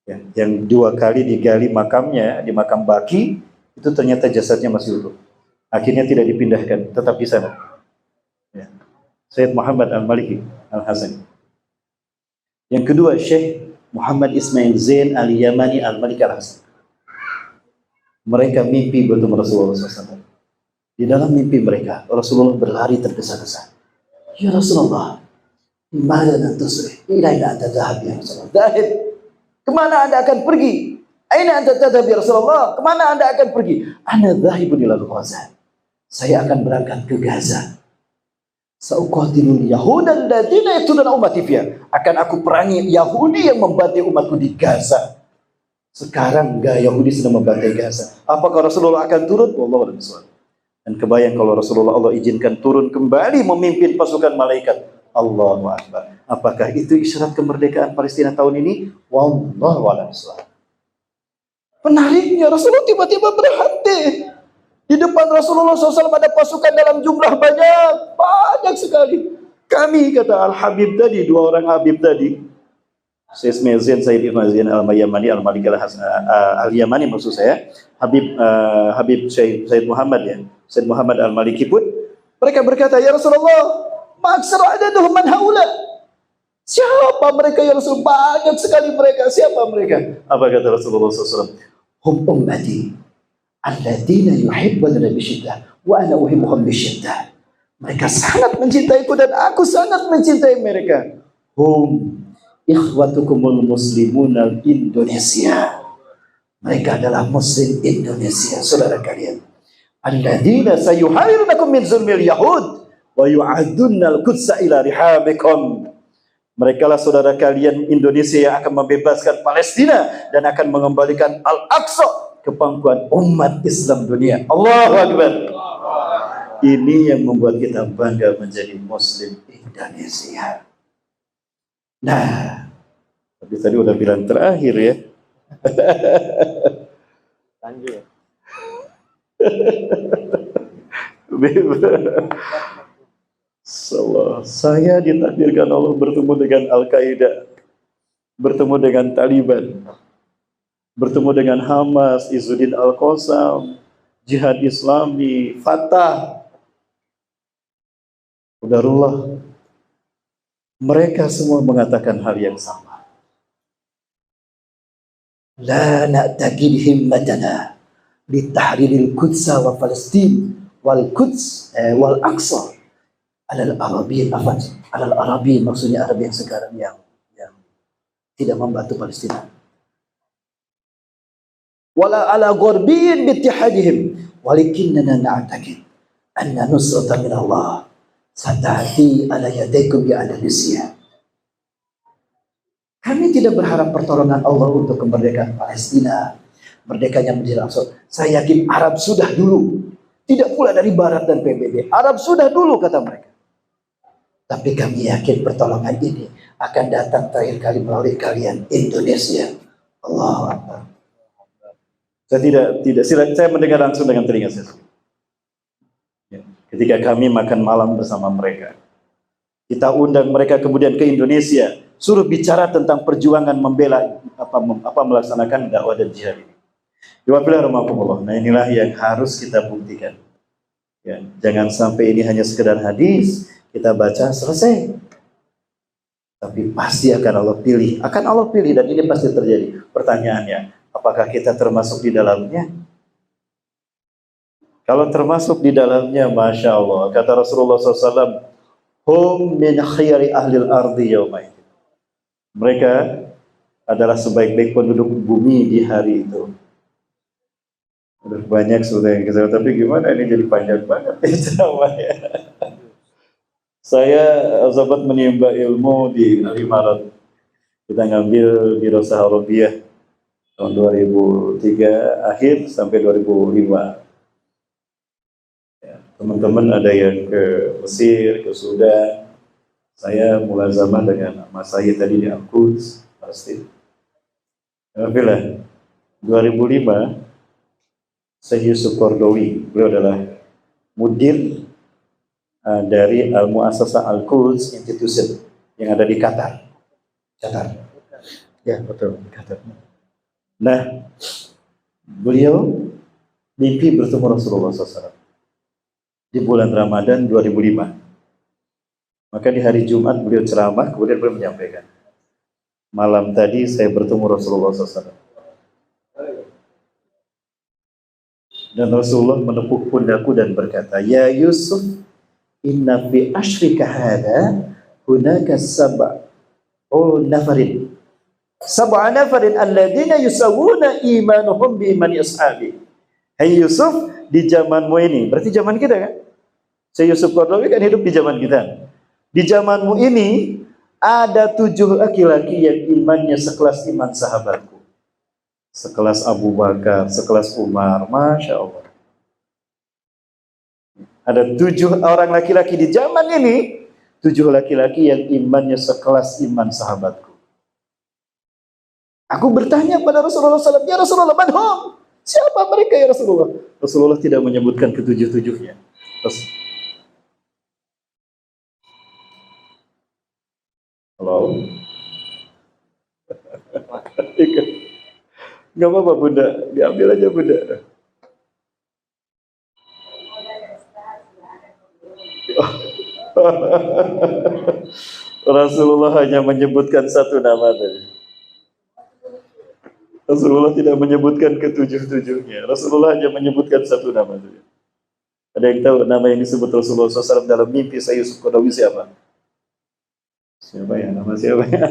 D: ya, yang 2 kali digali makamnya di makam Baki, itu ternyata jasadnya masih utuh. Akhirnya tidak dipindahkan, tetap di sana. Ya. Sayyid Muhammad Al-Maliki Al-Hasani. Yang kedua, Syekh Muhammad Ismail Zain Al-Yamani Al-Maliki Al-Hasani. Mereka mimpi bertemu Rasulullah SAW. Di dalam mimpi mereka, Rasulullah berlari tergesa-gesa. Ya Rasulullah, Mada tusrih? Ila anta dhahab ya Rasulullah. Dhahib. Kemana anda akan pergi? Aina anta tadhhab ya Rasulullah? Kemana anda akan pergi? Ana dhahibun ila Gaza. Saya akan berangkat ke Gaza. Sauqatilul yahudan alladziina yaqtuluna ummati fiha. Akan aku perangi Yahudi yang membantai umatku di Gaza. Sekarang Yahudi sedang membantai Gaza. Apakah Rasulullah akan turun? Wallahu a'lam bishawab. Dan kebayang kalau Rasulullah Allah izinkan turun kembali memimpin pasukan malaikat. Allahu Akbar. Apakah itu isyarat kemerdekaan Palestina tahun ini? Wallahu a'lam bishawab. Menariknya Rasulullah tiba-tiba berhenti. Di depan Rasulullah SAW ada pasukan dalam jumlah banyak sekali. Kami, kata Al-Habib tadi, dua orang Habib tadi, Syekh Mezin, Sayyid Ibn Zain Al-Yamani, Al-Malik Al-Yamani maksud saya, Habib Sayyid Muhammad ya, Sayyid Muhammad Al-Maliki pun, mereka berkata, ya Rasulullah, maksar adaduh man haula. Siapa mereka ya Rasul? Banyak sekali mereka. Siapa mereka? Apa kata Rasulullah SAW? Hum ummati alladzina yuhibbuna bisyiddah wa ana uhibbuhum bisyiddah. Mereka sangat mencintaiku dan aku sangat mencintai mereka. Hum ikhwatukumul muslimuna Indonesia. Mereka adalah muslim Indonesia, saudara kalian. Alladzina sayuharirunakum min zulmil yahud wa yu'adunna al-qudsa ila rihabikum. Mereka lah saudara kalian Indonesia yang akan membebaskan Palestina dan akan mengembalikan Al-Aqsa ke pangkuan umat Islam dunia. Allahu Akbar. Ini yang membuat kita bangga menjadi Muslim Indonesia. Nah, tapi tadi udah bilang terakhir ya.
A: Lanjut.
D: Saya ditakdirkan Allah bertemu dengan Al-Qaeda, bertemu dengan Taliban, bertemu dengan Hamas, Izzuddin Al-Qassam, Jihad Islami, Fatah, Qadarullah. Mereka semua mengatakan hal yang sama. La na'taqid himmatana li tahriril Quds wa Palestin wal Quds wal Aqsa alal Arabiyin alal Arabiyin, maksudnya Arab yang sekarang yang tidak membantu Palestina. Wala ala Gharbiyin bi ittihadihim walakinna na'taqid anna nusrata min Allah satati ala yadaykum ya Indonesia. Kami tidak berharap pertolongan Allah untuk kemerdekaan Palestina, merdekanya Masjid Al-Aqsa. Saya yakin Arab sudah dulu, tidak pula dari Barat dan PBB. Arab sudah dulu, kata mereka. Tapi kami yakin pertolongan ini akan datang terakhir kali melalui kalian Indonesia. Allahu Akbar. Saya mendengar langsung dengan telinga saya. Ketika kami makan malam bersama mereka, kita undang mereka kemudian ke Indonesia, suruh bicara tentang perjuangan membela melaksanakan dakwah dan jihad ini. Nah, inilah yang harus kita buktikan. Ya, jangan sampai ini hanya sekedar hadis, kita baca selesai. Tapi pasti akan Allah pilih, dan ini pasti terjadi. Pertanyaannya, apakah kita termasuk di dalamnya? Kalau termasuk di dalamnya, Masya Allah, kata Rasulullah SAW, hum min khiyari ahlil ardi yawmaid. Mereka adalah sebaik-baik penduduk bumi di hari itu. Udah banyak sudah yang kesal, tapi gimana ini jadi panjang banget ya. Saya sempat menimba ilmu di Imarat. Kita ngambil di Rosa Arabiah tahun 2003 akhir sampai 2005. Teman-teman ada yang ke Mesir, ke Sudan. Saya mulazamah dengan mas saya tadi di Al-Quds, Palestina. Alhamdulillah, 2005, Syekh Yusuf Qaradawi, beliau adalah mudir dari Al-Muassasah Al-Quds Institution yang ada di Qatar. Ya, betul, di Qatar. Nah, beliau mimpi bertemu Rasulullah SAW. Di bulan Ramadan 2005. Maka di hari Jumat beliau ceramah, kemudian beliau menyampaikan, malam tadi saya bertemu Rasulullah SAW. Dan Rasulullah menepuk pundakku dan berkata, ya Yusuf, inna fi ashrika hadha hunaka sab'u nafarin. Sab'a nafarin alladzina yusawwuna imanuhum bi imani ashabi. Hai Yusuf, di zamanmu ini, berarti zaman kita kan? Saya Yusuf Qaradawi kan hidup di zaman kita. Di zamanmu ini ada 7 laki-laki yang imannya sekelas iman sahabatku. Sekelas Abu Bakar, sekelas Umar, Masya Allah. Ada 7 orang laki-laki di zaman ini, 7 laki-laki yang imannya sekelas iman sahabatku. Aku bertanya pada Rasulullah SAW, ya Rasulullah, manhum? Siapa mereka ya Rasulullah? Rasulullah tidak menyebutkan ke-7-7-nya. Halo? Gak apa-apa bunda, diambil aja bunda. Rasulullah hanya menyebutkan satu nama tadi. Rasulullah tidak menyebutkan ke-7-7-nya. Rasulullah hanya menyebutkan satu nama tadi. Ada yang tahu nama yang disebut Rasulullah SAW dalam mimpi saya Yusuf Qaradawi siapa? Siapa ya? Nama siapa ya?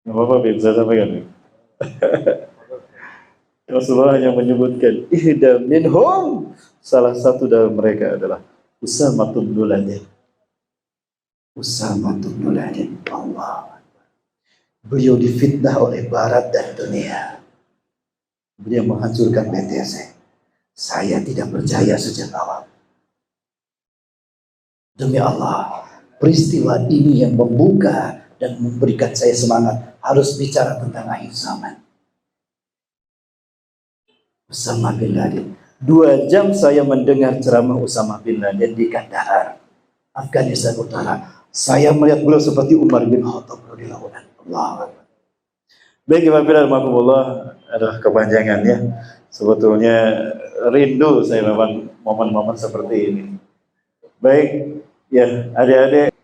D: Gak apa-apa, bisa sampaikan. Rasulullah hanya menyebutkan ihda minhum, salah satu dari mereka adalah Usamah bin Laden. Usamah bin Laden, Allah. Beliau difitnah oleh barat dan dunia. Beliau menghancurkan BTS. Saya tidak percaya sejak awal. Demi Allah, peristiwa ini yang membuka dan memberikan saya semangat harus bicara tentang akhir zaman. Usamah bin Laden. 2 jam saya mendengar ceramah Usamah bin Laden di Kandahar, Afghanistan Utara. Saya melihat beliau seperti Umar bin Khattab radhiyallahu anhu. Allah. Baik, Alhamdulillah, adalah kepanjangan ya. Sebetulnya rindu saya memang momen-momen seperti ini. Baik, ya adik-adik.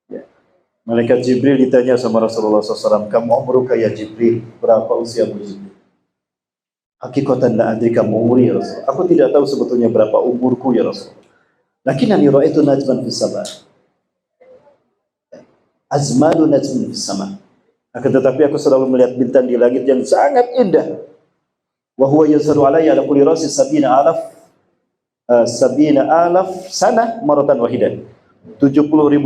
D: Ya. Malaikat Jibril ditanya sama Rasulullah SAW, kamu umruka ya Jibril, berapa usiamu Jibril? Hakikatan la adrika umuri ya Rasul. Aku tidak tahu sebetulnya berapa umurku ya Rasul. Lakinani ra'aitu najman fis sama. Azmadu najmin fis sama. Akan tetapi aku selalu melihat bintang di langit yang sangat indah. Wa huwa yazharu alayya ala kulli rasi sabina alaf sanah maratan wahidan. 70.000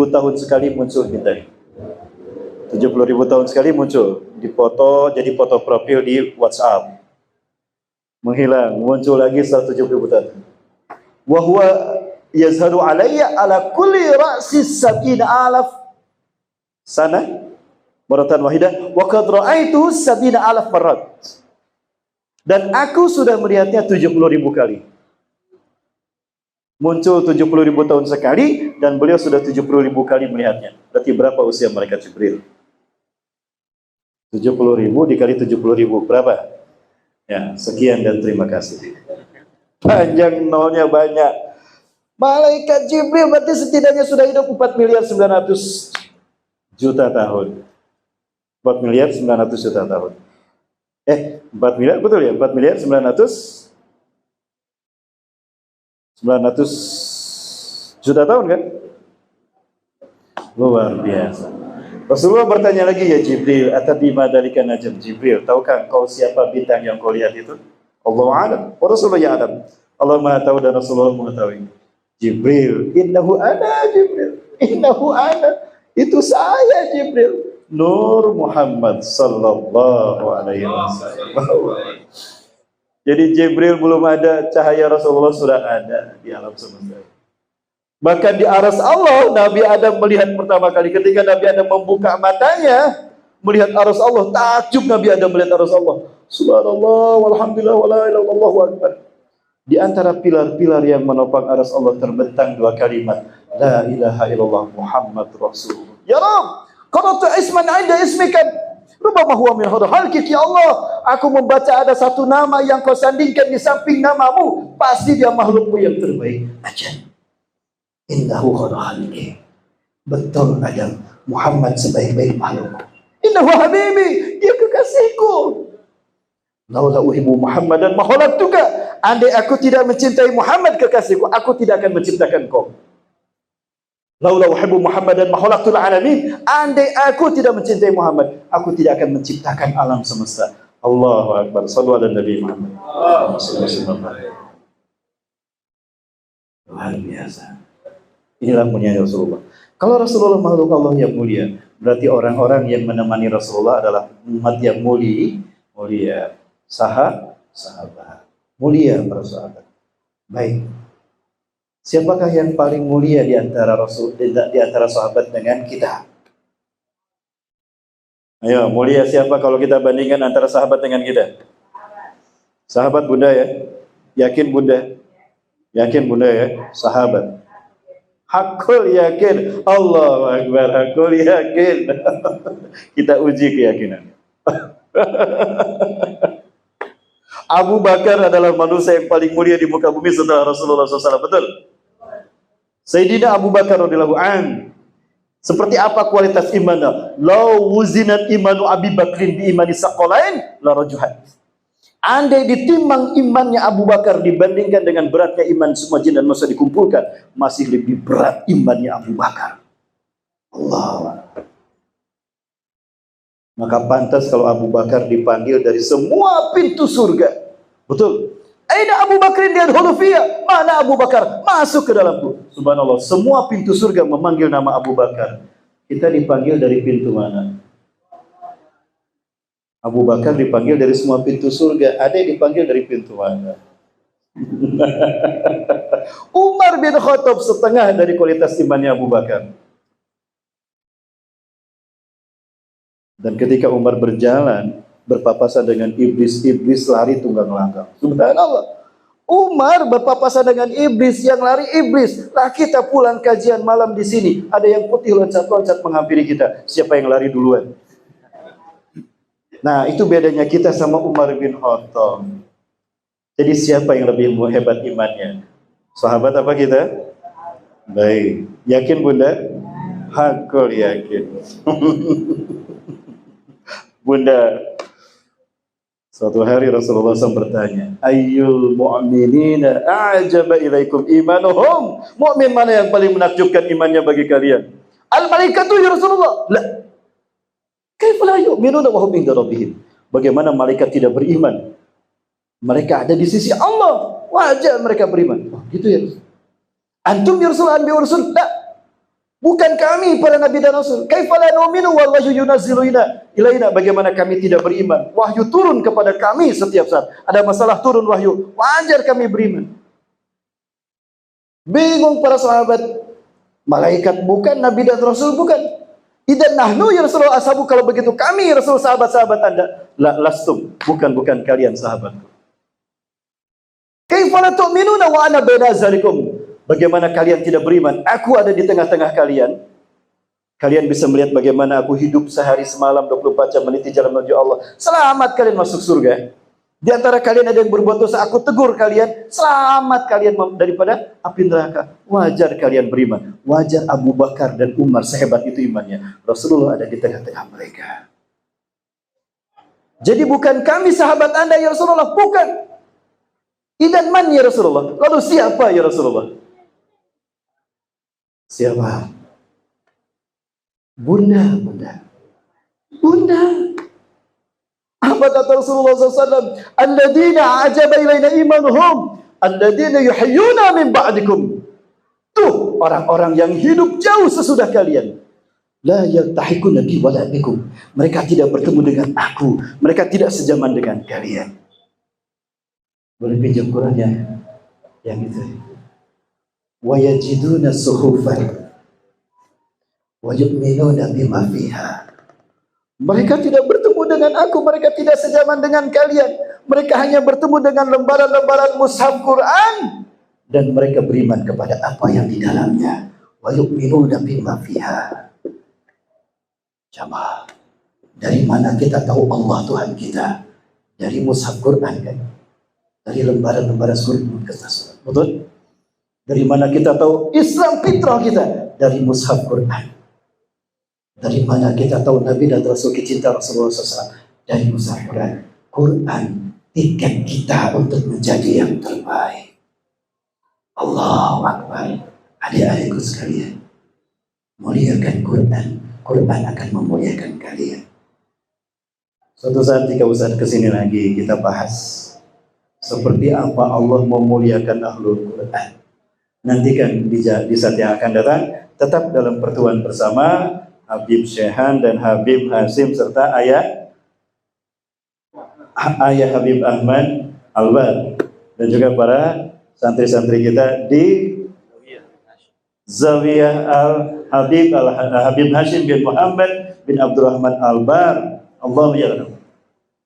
D: tahun sekali muncul bintang. 70.000 tahun sekali muncul. Dipoto jadi foto profil di WhatsApp. Menghilang, muncul lagi 170.000 tahun. Wa huwa yazharu alayya ala kulli ra'si sabina alaf sanah maratan wahidah wa qad ra'aituhu sabina alaf marat. Dan aku sudah melihatnya 70.000 kali. Muncul 70.000 tahun sekali dan beliau sudah 70.000 kali melihatnya. Berarti berapa usia malaikat Jibril? 70.000 dikali 70.000 berapa? Ya, sekian dan terima kasih. Panjang nolnya banyak. Malaikat Jibril berarti setidaknya sudah hidup 4.900.000.000 tahun. 4.900.000.000 tahun. 4 miliar betul ya? 4.900.000.000 tahun kan? Luar biasa. Rasulullah bertanya lagi, ya Jibril, atadri ma dzalika najm? Jibril, tahukah engkau siapa bintang yang kau lihat itu? Allahu a'lam. Wa Rasulullah ya'lam. Allah Maha tahu dan Rasulullah mengetahui. Jibril, innahu ana Jibril. Innahu ana. Itu saya Jibril. Nur Muhammad sallallahu alaihi wasallam. Jadi Jibril belum ada, cahaya Rasulullah sudah ada di alam semesta. Bahkan di aras Allah, Nabi Adam melihat pertama kali ketika Nabi Adam membuka matanya melihat aras Allah, takjub Nabi Adam melihat aras Allah. Subhanallah, walhamdulillah, wala ilaha illallah, Allahu akbar. Di antara pilar-pilar yang menopang aras Allah terbentang 2 kalimat, la ilaha illallah Muhammad Rasulullah. Ya Rabb, qara'tu isman 'inda ismika, rubama huwa min halqik. Ya Allah, aku membaca ada satu nama yang kau sandingkan di samping namamu, pasti dia makhlukmu yang terbaik. Ajab. Innahu khairu khalqi. Betul Adam, Muhammad sebaik-baik makhluk. Innahu habibi, dia kekasihku. Laula uhibbu Muhammadan ma khalaqtuka. Andai aku tidak mencintai Muhammad kekasihku, aku tidak akan menciptakan kau. Laula uhibbu Muhammadan ma khalaqtul alamin. Andai aku tidak mencintai Muhammad, aku tidak akan menciptakan alam semesta. Allahu akbar. Shallu ala Nabi Muhammad. Luar biasa. Inilah mulianya Rasulullah. Kalau Rasulullah makhluk Allah yang mulia, berarti orang-orang yang menemani Rasulullah adalah umat yang mulia. Sahabat. Mulia para sahabat. Baik. Siapakah yang paling mulia di antara sahabat dengan kita? Ayo, mulia siapa kalau kita bandingkan antara sahabat dengan kita? Sahabat Bunda ya? Yakin Bunda? Yakin Bunda ya? Sahabat. Hakul yakin. Allahu Akbar. Hakul yakin. Kita uji keyakinan. Abu Bakar adalah manusia yang paling mulia di muka bumi setelah Rasulullah SAW. Betul? Sayyidina Abu Bakar radhiyallahu an. Seperti apa kualitas imannya? Lau wuzinat imanu Abi Bakrin bi imani saqalain la rajuhat. Andai ditimbang imannya Abu Bakar dibandingkan dengan beratnya iman semua jin dan manusia dikumpulkan, masih lebih berat imannya Abu Bakar. Allah. Maka pantas kalau Abu Bakar dipanggil dari semua pintu surga. Betul. Aina Abu Bakrin yadkhulu fiyya? Mana Abu Bakar? Masuk ke dalamku. Subhanallah, semua pintu surga memanggil nama Abu Bakar. Kita dipanggil dari pintu mana? Abu Bakar dipanggil dari semua pintu surga. Ada yang dipanggil dari pintu mana? Umar bin Khattab setengah dari kualitas imannya Abu Bakar. Dan ketika Umar berjalan berpapasan dengan iblis lari tunggang langgang. Subhanallah. Umar berpapasan dengan iblis, yang lari iblis. Lah kita pulang kajian malam di sini, ada yang putih loncat-loncat menghampiri kita. Siapa yang lari duluan? Nah, itu bedanya kita sama Umar bin Khattab. Jadi siapa yang lebih hebat imannya? Sahabat apa kita? Baik. Yakin Bunda? Hakul yakin. Bunda, suatu hari Rasulullah SAW bertanya, Ayyul mu'minina a'jaba ilaikum imanuhum. Mu'min mana yang paling menakjubkan imannya bagi kalian? Al-malaikatu ya Rasulullah. La. Kaifa la yu'minuna wa hum inda rabbihim. Bagaimana malaikat tidak beriman? Mereka ada di sisi Allah. Wajar mereka beriman. Oh, gitu ya. Antum ya Rasul, anbiya Rasul. La. Bukan kami para nabi dan rasul. Kaifa la nu'minu wal wahyu yunazzilu ilaina. Bagaimana kami tidak beriman? Wahyu turun kepada kami setiap saat. Ada masalah turun wahyu. Wajar kami beriman. Bingung para sahabat. Malaikat bukan, nabi dan rasul bukan. Idan nahnu ya Rasulullah ashabu, kalau begitu kami Rasul sahabat-sahabat Anda. La lastum, bukan kalian sahabatku. Kaifa la tu'minuna wa ana baina zalikum. Bagaimana kalian tidak beriman? Aku ada di tengah-tengah kalian. Kalian bisa melihat bagaimana aku hidup sehari semalam 24 jam meniti jalan menuju Allah. Selamat kalian masuk surga. Di antara kalian ada yang berbuat dosa, aku tegur kalian. Selamat kalian daripada api neraka. Wajar kalian beriman. Wajar Abu Bakar dan Umar sehebat itu imannya. Rasulullah ada di tengah-tengah mereka. Jadi bukan kami sahabat Anda ya Rasulullah. Bukan. Idan man ya Rasulullah. Lalu siapa ya Rasulullah? Siapa? Bunda. Apa kata Rasulullah SAW? Alladzina ajaba ilaina imanuhum, alladzina yuhayyuna min ba'dikum. Tuh orang-orang yang hidup jauh sesudah kalian. La yaltahikuna bi wala bikum. Mereka tidak bertemu dengan aku. Mereka tidak sejaman dengan kalian. Boleh pinjam Qurannya? Yang itu. Wa yajiduna suhufan wa yu'minuna bima fiha. Mereka tidak bertemu dengan aku, mereka tidak sejaman dengan kalian. Mereka hanya bertemu dengan lembaran-lembaran mushaf Quran dan mereka beriman kepada apa yang di dalamnya. Wa yu'minuna bima fiha. Jamaah, dari mana kita tahu Allah Tuhan kita? Dari mushaf Quran kan? Dari lembaran-lembaran Quran kertas. Betul? Dari mana kita tahu Islam fitrah kita? Dari mushaf Quran. Dari mana kita tahu Nabi dan Rasul kita Rasulullah SAW? Dari mushaf Quran. Quran tiket kita untuk menjadi yang terbaik. Allahu Akbar. Adik-adikku sekalian, muliakan Quran, Quran akan memuliakan kalian. Suatu saat jika Ustaz kesini lagi, kita bahas seperti apa Allah memuliakan ahlul Quran. Nantikan di saat yang akan datang, tetap dalam pertemuan bersama Habib Syekhan dan Habib Hasim serta ayah Habib Ahmad Albar dan juga para santri-santri kita di Zawiyah Habib Hashim bin Muhammad bin Abdurrahman Albar. Allahu yarham.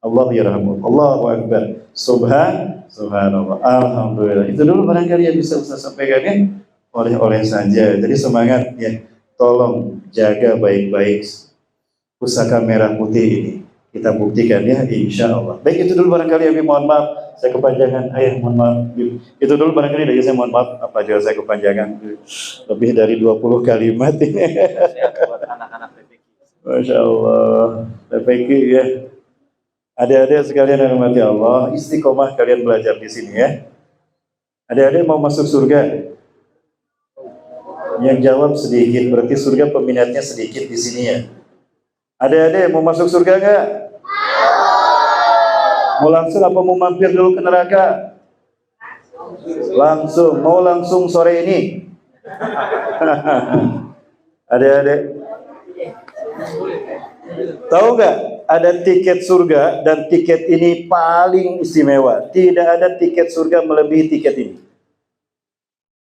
D: Allahu yarhamu. Allahu akbar. Subhanallah. Alhamdulillah. Itu dulu barangkali yang bisa Ustaz sampaikan ya. Oleh saja. Jadi semangat ya. Tolong jaga baik-baik pusaka merah putih ini. Kita buktikan ya, insya Allah. Baik, itu dulu barangkali Habib, mohon maaf saya kepanjangan. Ayah, mohon maaf. Itu dulu barangkali dari saya, mohon maaf apabila saya kepanjangan lebih dari 20 kalimat ini.
A: Buat anak-anak PPK.
D: Masya Allah, PPK ya. Adik-adik sekalian yang dirahmati Allah, istiqomah kalian belajar di sini ya. Adik-adik mau masuk surga? Yang jawab sedikit, berarti surga peminatnya sedikit di sini ya. Adik-adik mau masuk surga enggak? Mau langsung apa mau mampir dulu ke neraka? Langsung, mau langsung sore ini? Adik-adik tahu nggak? Ada tiket surga dan tiket ini paling istimewa. Tidak ada tiket surga melebihi tiket ini.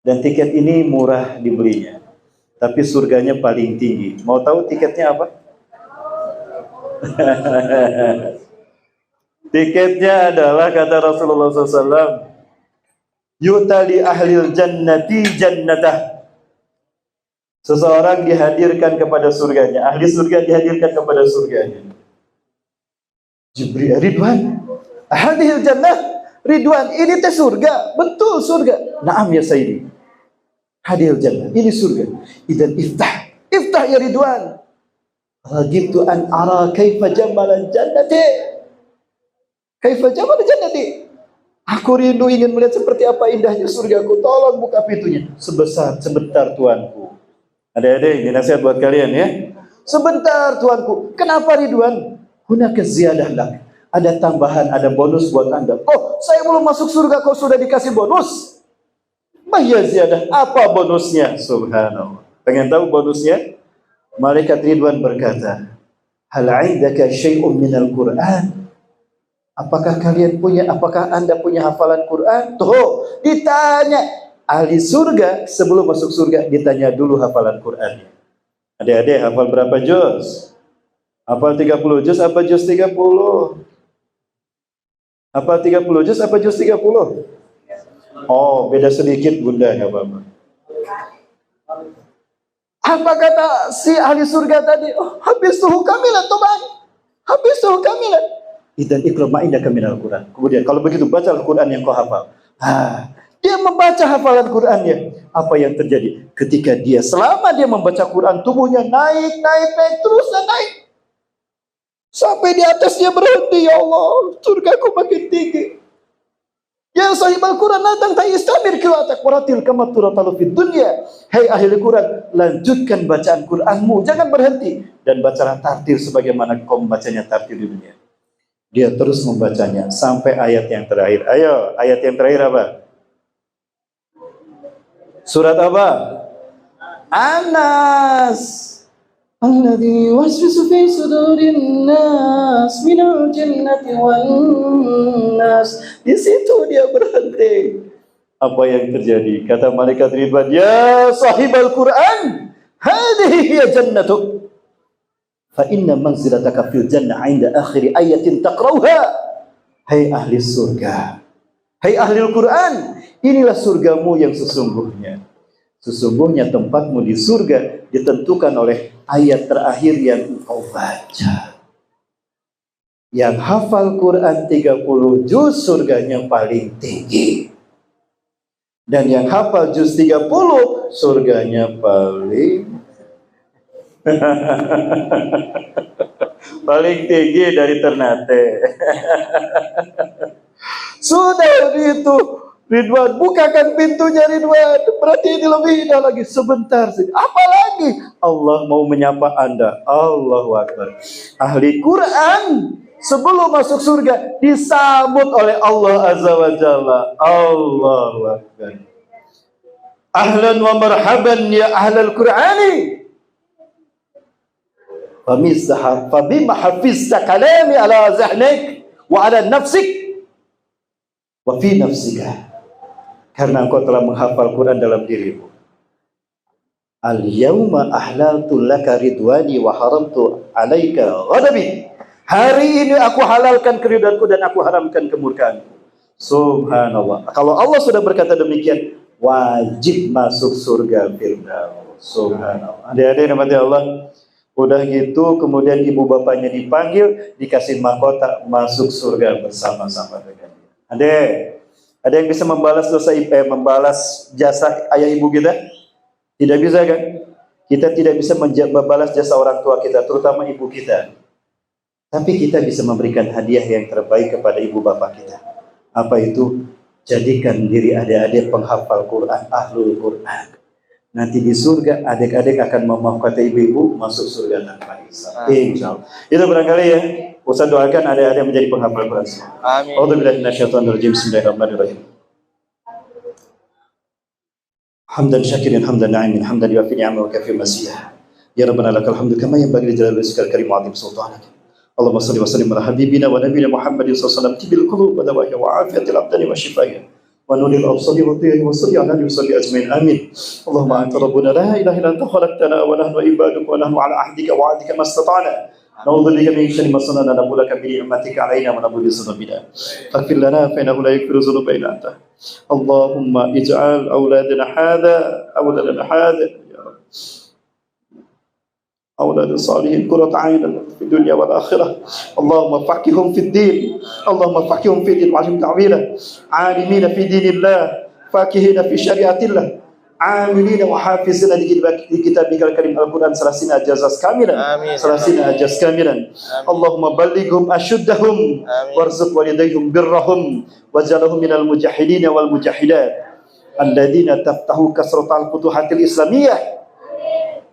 D: Dan tiket ini murah dibelinya. Tapi surganya paling tinggi. Mau tahu tiketnya apa? Tiketnya adalah kata Rasulullah SAW, yutali ahlil jannati jannatah. Seseorang dihadirkan kepada surganya, ahli surga dihadirkan kepada surganya. Jibril, Ridwan, ahlil jannah, Ridwan, ini teh surga, betul surga. Naam ya Sayyidi, hadil jannah, ini surga. Idan iftah ya Ridwan. Ragibtu an ara kaifa jamalan jannati. Kaifa jamalan jannati. Aku rindu ingin melihat seperti apa indahnya surgaku. Tolong buka pintunya. Sebentar Tuanku. Adik-adik, ini nasihat buat kalian ya. Sebentar Tuanku. Kenapa Ridwan? Hunaka ziyadah lak. Ada tambahan, ada bonus buat Anda. Oh, saya belum masuk surga kok sudah dikasih bonus. Mahya ziyadah. Apa bonusnya? Subhanallah. Pengen tahu bonusnya? Malaikat Ridwan berkata, hal 'indaka syai'un minal Qur'an? Apakah Anda punya hafalan Quran? Tuh, ditanya ahli surga sebelum masuk surga, ditanya dulu hafalan Qurannya. Adik-adik hafal berapa juz? Hafal 30 juz apa juz 30? Hafal 30 juz apa juz 30? Oh, beda sedikit Bunda, enggak apa-apa. Apa kata si ahli surga tadi? Oh, habis suhu kamilan Tuhan. Habis suhu kamilan. Idan ikra ma'indaka minal Quran. Kemudian kalau begitu bacalah Quran yang kau hafal. Dia membaca hafalan Qurannya. Apa yang terjadi? Ketika selama dia membaca Quran, tubuhnya naik terus dan naik. Sampai di atas dia berhenti, ya Allah, surgaku makin tinggi. Ya sahib Al-Quran datang ta'istamir qira'atak waratil kama turatalu fid dunya. Hei ahli Quran, lanjutkan bacaan Quranmu, jangan berhenti dan bacalah tartil sebagaimana kau membacanya tartil di dunia. Dia terus membacanya sampai ayat yang terakhir. Ayo, ayat yang terakhir apa? Surat apa? An-Nas. Alladzi yuwaswisu fi sudurin nas minal jannati wan nas. Di situ dia berhenti. Apa yang terjadi? Kata malaikat Ridwan, ya sahibal Quran, hadhihi hiya jannatuk. Fa inna manzilataka fil jannah 'inda akhir ayatin taqra'uha. Hai ahli surga, hai ahli Al-Quran, inilah surgamu yang sesungguhnya. Sesungguhnya tempatmu di surga ditentukan oleh ayat terakhir yang engkau baca. Yang hafal Quran 30 juz surganya paling tinggi. Dan yang hafal juz 30 surganya paling Paling tinggi dari Ternate. Sudah itu Ridwan, bukakan pintunya Ridwan. Berarti ini lebih indah lagi. Sebentar saja. Apa lagi? Allah mau menyapa Anda. Allahu Akbar. Ahli Quran sebelum masuk surga disambut oleh Allah Azza wa Jalla. Allahu Akbar. Ahlan wa marhaban ya ahlal Qur'ani. Fabima hafizta kalami ala zahnik wa ala nafsik wa fi nafsika. Karena engkau telah menghafal Quran dalam dirimu. Al-yawma ahlaltu laka ridwani wa haramtu alaika ghadabi. Hari ini aku halalkan keridhaanku dan aku haramkan kemurkaanku. Subhanallah. Kalau Allah sudah berkata demikian, wajib masuk surga Firdaus. Subhanallah. Adik-adik rahmati Allah, udah gitu kemudian ibu bapaknya dipanggil, dikasih mahkota, masuk surga bersama-sama dengan dia. Adik, ada yang bisa membalas membalas jasa ayah ibu kita? Tidak bisa kan? Kita tidak bisa membalas jasa orang tua kita, terutama ibu kita. Tapi kita bisa memberikan hadiah yang terbaik kepada ibu bapak kita. Apa itu? Jadikan diri adik-adik penghafal Quran, ahlul Quran. Nanti di surga adik-adik akan memahkota ibu-ibu masuk surga tanpa hisab. Insyaallah. Itu barangkali ya. Ustaz doakan adik-adik menjadi penghafal Quran semua.
B: Amin.
D: A'udzubillahi minasyaitonir rajim. Bismillahirrahmanirrahim. Hamdan syakirin hamdan na'imin hamdan yuwafi ni'amahu wa kafi masiyah. Ya Rabbana lakal hamdu kama yanbaghi li jalali wajhikal karim wa 'azimi sultanik. Allahumma shalli wa sallim ala habibina wa nabiyina Muhammadin sallallahu alaihi wasallam tibil qulub wa dawa'iha wa 'afiyatil abdani wa shifaiha. ونور الأبصار والطير والصلي على النبي صلى أجمعين آمين. اللهم أنت ربنا لا إله إلا أنت خلقتنا ونحن عبادك ونحن على عهدك ووعدك ما استطعنا نعوذ بك من شر ما صنعنا نبوء لك بنعمتك علينا ونبوء بذنوبنا فاغفر لنا فإنه لا يغفر الذنوب إلا أنت. اللهم اجعل أولادنا هذا يا رب أولاد الصالحين قرة عين في الدنيا والآخرة. اللهم فقههم في الدين وعلمهم تعويلا عالمين في دين الله فاكهين في شريعة الله عاملين وحافظين لكتابك الكريم القرآن 30 جزاء كاملا 30 جزاء كاملا. اللهم بلغهم أشدهم وارزق والديهم برهم وجعلهم من المجاهدين والمجاهدات الذين تفتحوا كثرة الفتوحات الإسلامية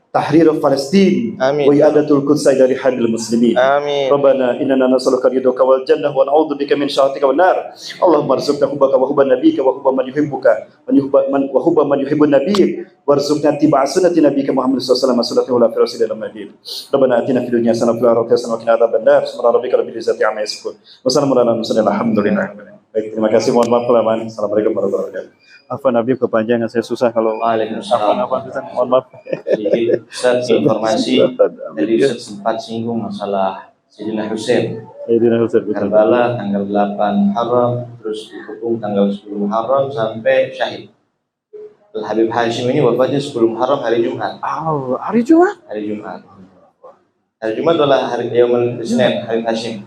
D: تحرير فلسطين وإعادة القدس إلى رحاب المسلمين. آمين. ربنا إننا نسألك رضاك والجنة ونعوذ بك من سخطك والنار. اللهم ارزقنا حبك وحب نبيك وحب من يحبك وحب من يحب نبيك وارزقنا اتباع سنة نبيك محمد صلى الله عليه وسلم سنته ولا في رسول الله الدين. ربنا آتنا في الدنيا حسنة وفي الآخرة حسنة وقنا عذاب النار. سبحان ربك رب العزة عما يصفون وسلام على المرسلين الحمد لله. Baik, terima kasih. Mohon maaf kalau man. Assalamualaikum warahmatullahi wabarakatuh. Afwan Nabi kepanjangan, saya susah kalau.
B: Waalaikumsalam.
D: Mohon maaf.
B: Sedikit Ustaz informasi tadi Ustaz sempat singgung masalah Sayyidina Husain. Karbala tanggal 8 Muharram, terus dikepung tanggal 10 Muharram sampai syahid. Habib Hashim ini wafatnya 10 Muharram hari Jumat.
D: Oh, hari Jumat?
B: Hari Jumat. Hari Jumat adalah hari Yaumul Isnin, Habib Hashim.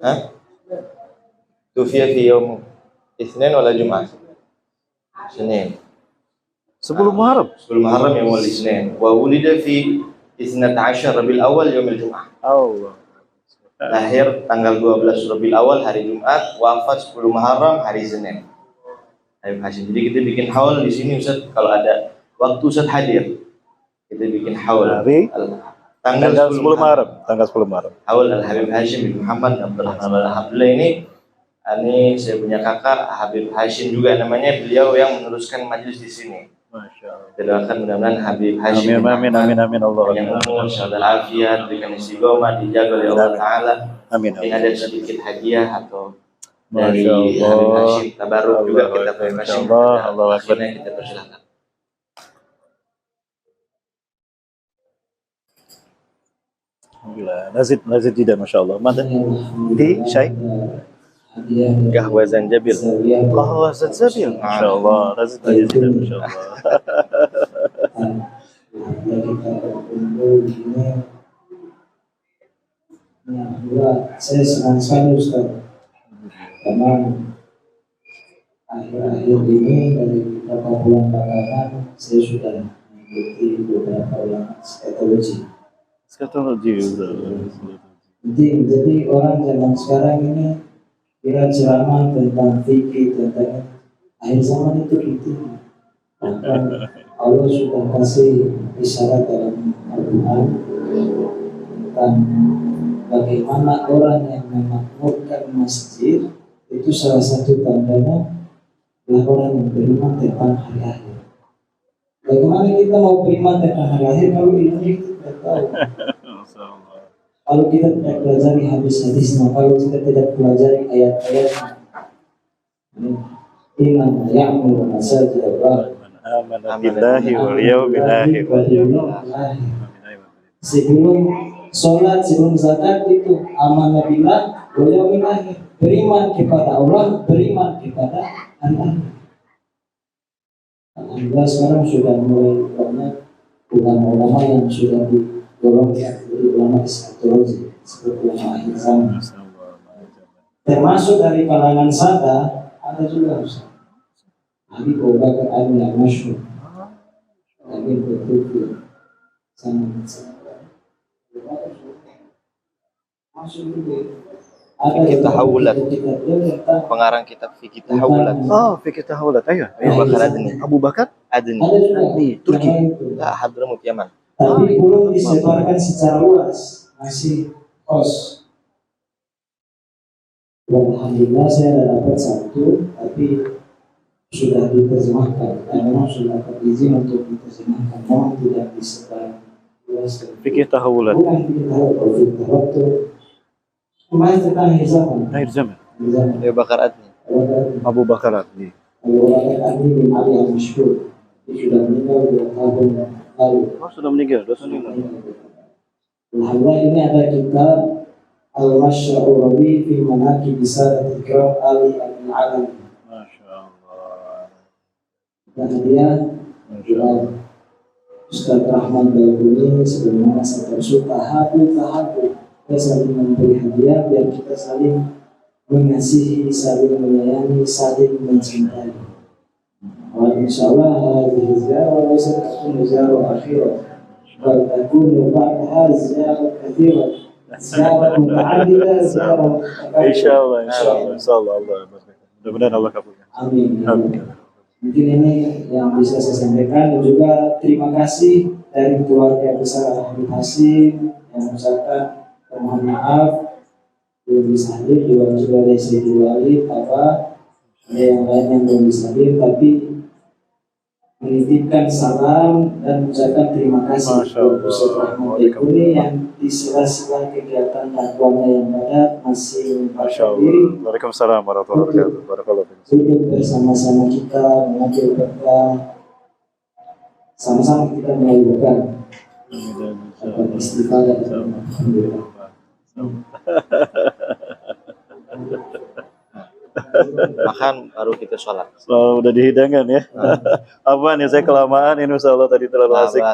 B: Hah? Tufiya fi yaum Isnin wala Jumat? Senin.
D: 10 Muharram.
B: 10 Muharram yaumul Isnin. Wa wulida fi 12 Rabiul Awal yaumul Jum'ah.
D: Allah.
B: Lahir tanggal 12 Rabiul Awal hari Jumat, wafat 10 Muharram hari Senin. Habib Hashim. Jadi kita bikin haul di sini Ustaz, kalau ada waktu Ustaz hadir. Kita bikin haul.
D: Tanggal 10 Muharram. Tanggal 10 Muharram.
B: Haul Al-Habib Hashim bin Muhammad Abdullah ini saya punya kakak Habib Hashim juga namanya, beliau yang meneruskan majelis di sini. Masya Allah. Kita doakan mudah-mudahan Habib Hashim
D: amin Allah
B: yang umur syahadat afiat dengan istiqomah dijaga oleh Allah Taala.
D: Amin.
B: Ini ada sedikit hadiah atau dari Habib Hashim tabaruk juga kita Habib Hashim.
D: Allah Akbar.
B: Kita persilakan.
D: Alhamdulillah. Nazid tidak Masya Allah. Mana? Di Syekh Qahwa Zanjabil. Qahwa Zanjabil. Masya Allah. Nazid tidak Masya Allah.
E: Saya senang sekali Ustaz, karena akhir-akhir ini dari beberapa bulan belakangan saya sudah mengikuti beberapa ulama eskatologi.
D: Eskatologi.
E: Jadi orang zaman sekarang ini kira ceramah tentang fikih, tentang akhir zaman itu gitu. Bahkan Allah sudah kasih isyarat dalam Al-Quran tentang bagaimana orang yang memakmurkan masjid itu salah satu tandanya adalah orang yang beriman tentang hari akhir. Bagaimana kita mau beriman tentang hari akhir kalau ilmu itu tidak tahu? Kalau kita tidak pelajari hadis-hadisnya, kalau kita tidak pelajari ayat-ayatnya, inna ya'muru masajid Allah.
D: Amana billahi wal yawmil akhir.
E: Sebelum sholat, sebelum zakat itu amanah billah wal yawmil akhir. Beriman kepada Allah, beriman kepada hari akhir. Alhamdulillah sekarang sudah mulai banyak ulama-ulama yang sudah digolongkan menjadi ulama eskatologi seperti ulama akhir zaman. Termasuk dari kalangan Sada ada juga Ustaz. Habib Abu Bakar yang masyhur. Habib betul sama. Masuk juga.
B: Fikih tahawulat. Pengarang kitab fikih tahawulat.
D: Oh, fikih tahawulat. Ayo.
B: Abu Bakar Adni.
D: Abu Bakar
B: Adni.
D: Adni, Turki.
B: Hadramut Yaman.
E: Tapi belum disebarkan secara luas, masih kos. Alhamdulillah saya sudah dapat satu, tapi sudah diterjemahkan. Dan memang sudah dapat izin untuk diterjemahkan. Memang tidak disebar luas.
D: Fikih tahawulat.
E: Bukan fikih tahawulat, fikih tahawulat. Kemarin tentang akhir zaman.
D: Akhir zaman.
B: Abu Bakar Adni.
D: Abu Bakar Adni.
E: Abu Bakar Adni bin Ali al-Mashhur. Dia sudah meninggal 2 tahun lalu.
D: Oh, sudah meninggal 2 tahun lalu.
E: Alhamdulillah ini ada kitab Al-Masyarabi fi Manaqib Sadat Ikram Ali al-Alam.
D: Masya Allah.
E: Dan dia Ustaz Rahman Baikuni sebagaimana saya suka tahabu. Kita saling memberi hadiah biar kita saling mengasihi, saling menyayangi, saling mencintai. Wa insyaallah hadhihi ziarah laysat ziarah akhirah bal takunu ba'daha ziarah katsirah. Ziarah muta'addidah, ziarah
D: Insyaallah, insyaallah Allah. Mudah-mudahan Allah kabulkan.
E: Amin. Mungkin ini yang bisa saya sampaikan, dan juga terima kasih dari keluarga besar Habib Hasim yang mengucapkan mohon maaf belum bisa hadir, juga dari Sayyidi Walid, ada yang lain yang belum bisa hadir, tapi menitipkan salam dan mengucapkan terima kasih kepada Ustaz Rahman Baikuni yang di sela-sela kegiatan dakwahnya yang padat masih hadir.
D: Waalaikumsalam warahmatullahi wabarakatuh. Barakallahu fiik.
E: Duduk bersama-sama kita mengambil berkah, sama-sama kita mengambil berkah. Istighfar. Alhamdulillah.
B: Makan baru kita sholat.
D: Udah dihidangkan ya. Apaan ya, saya kelamaan ini, insya Allah tadi terlalu asik.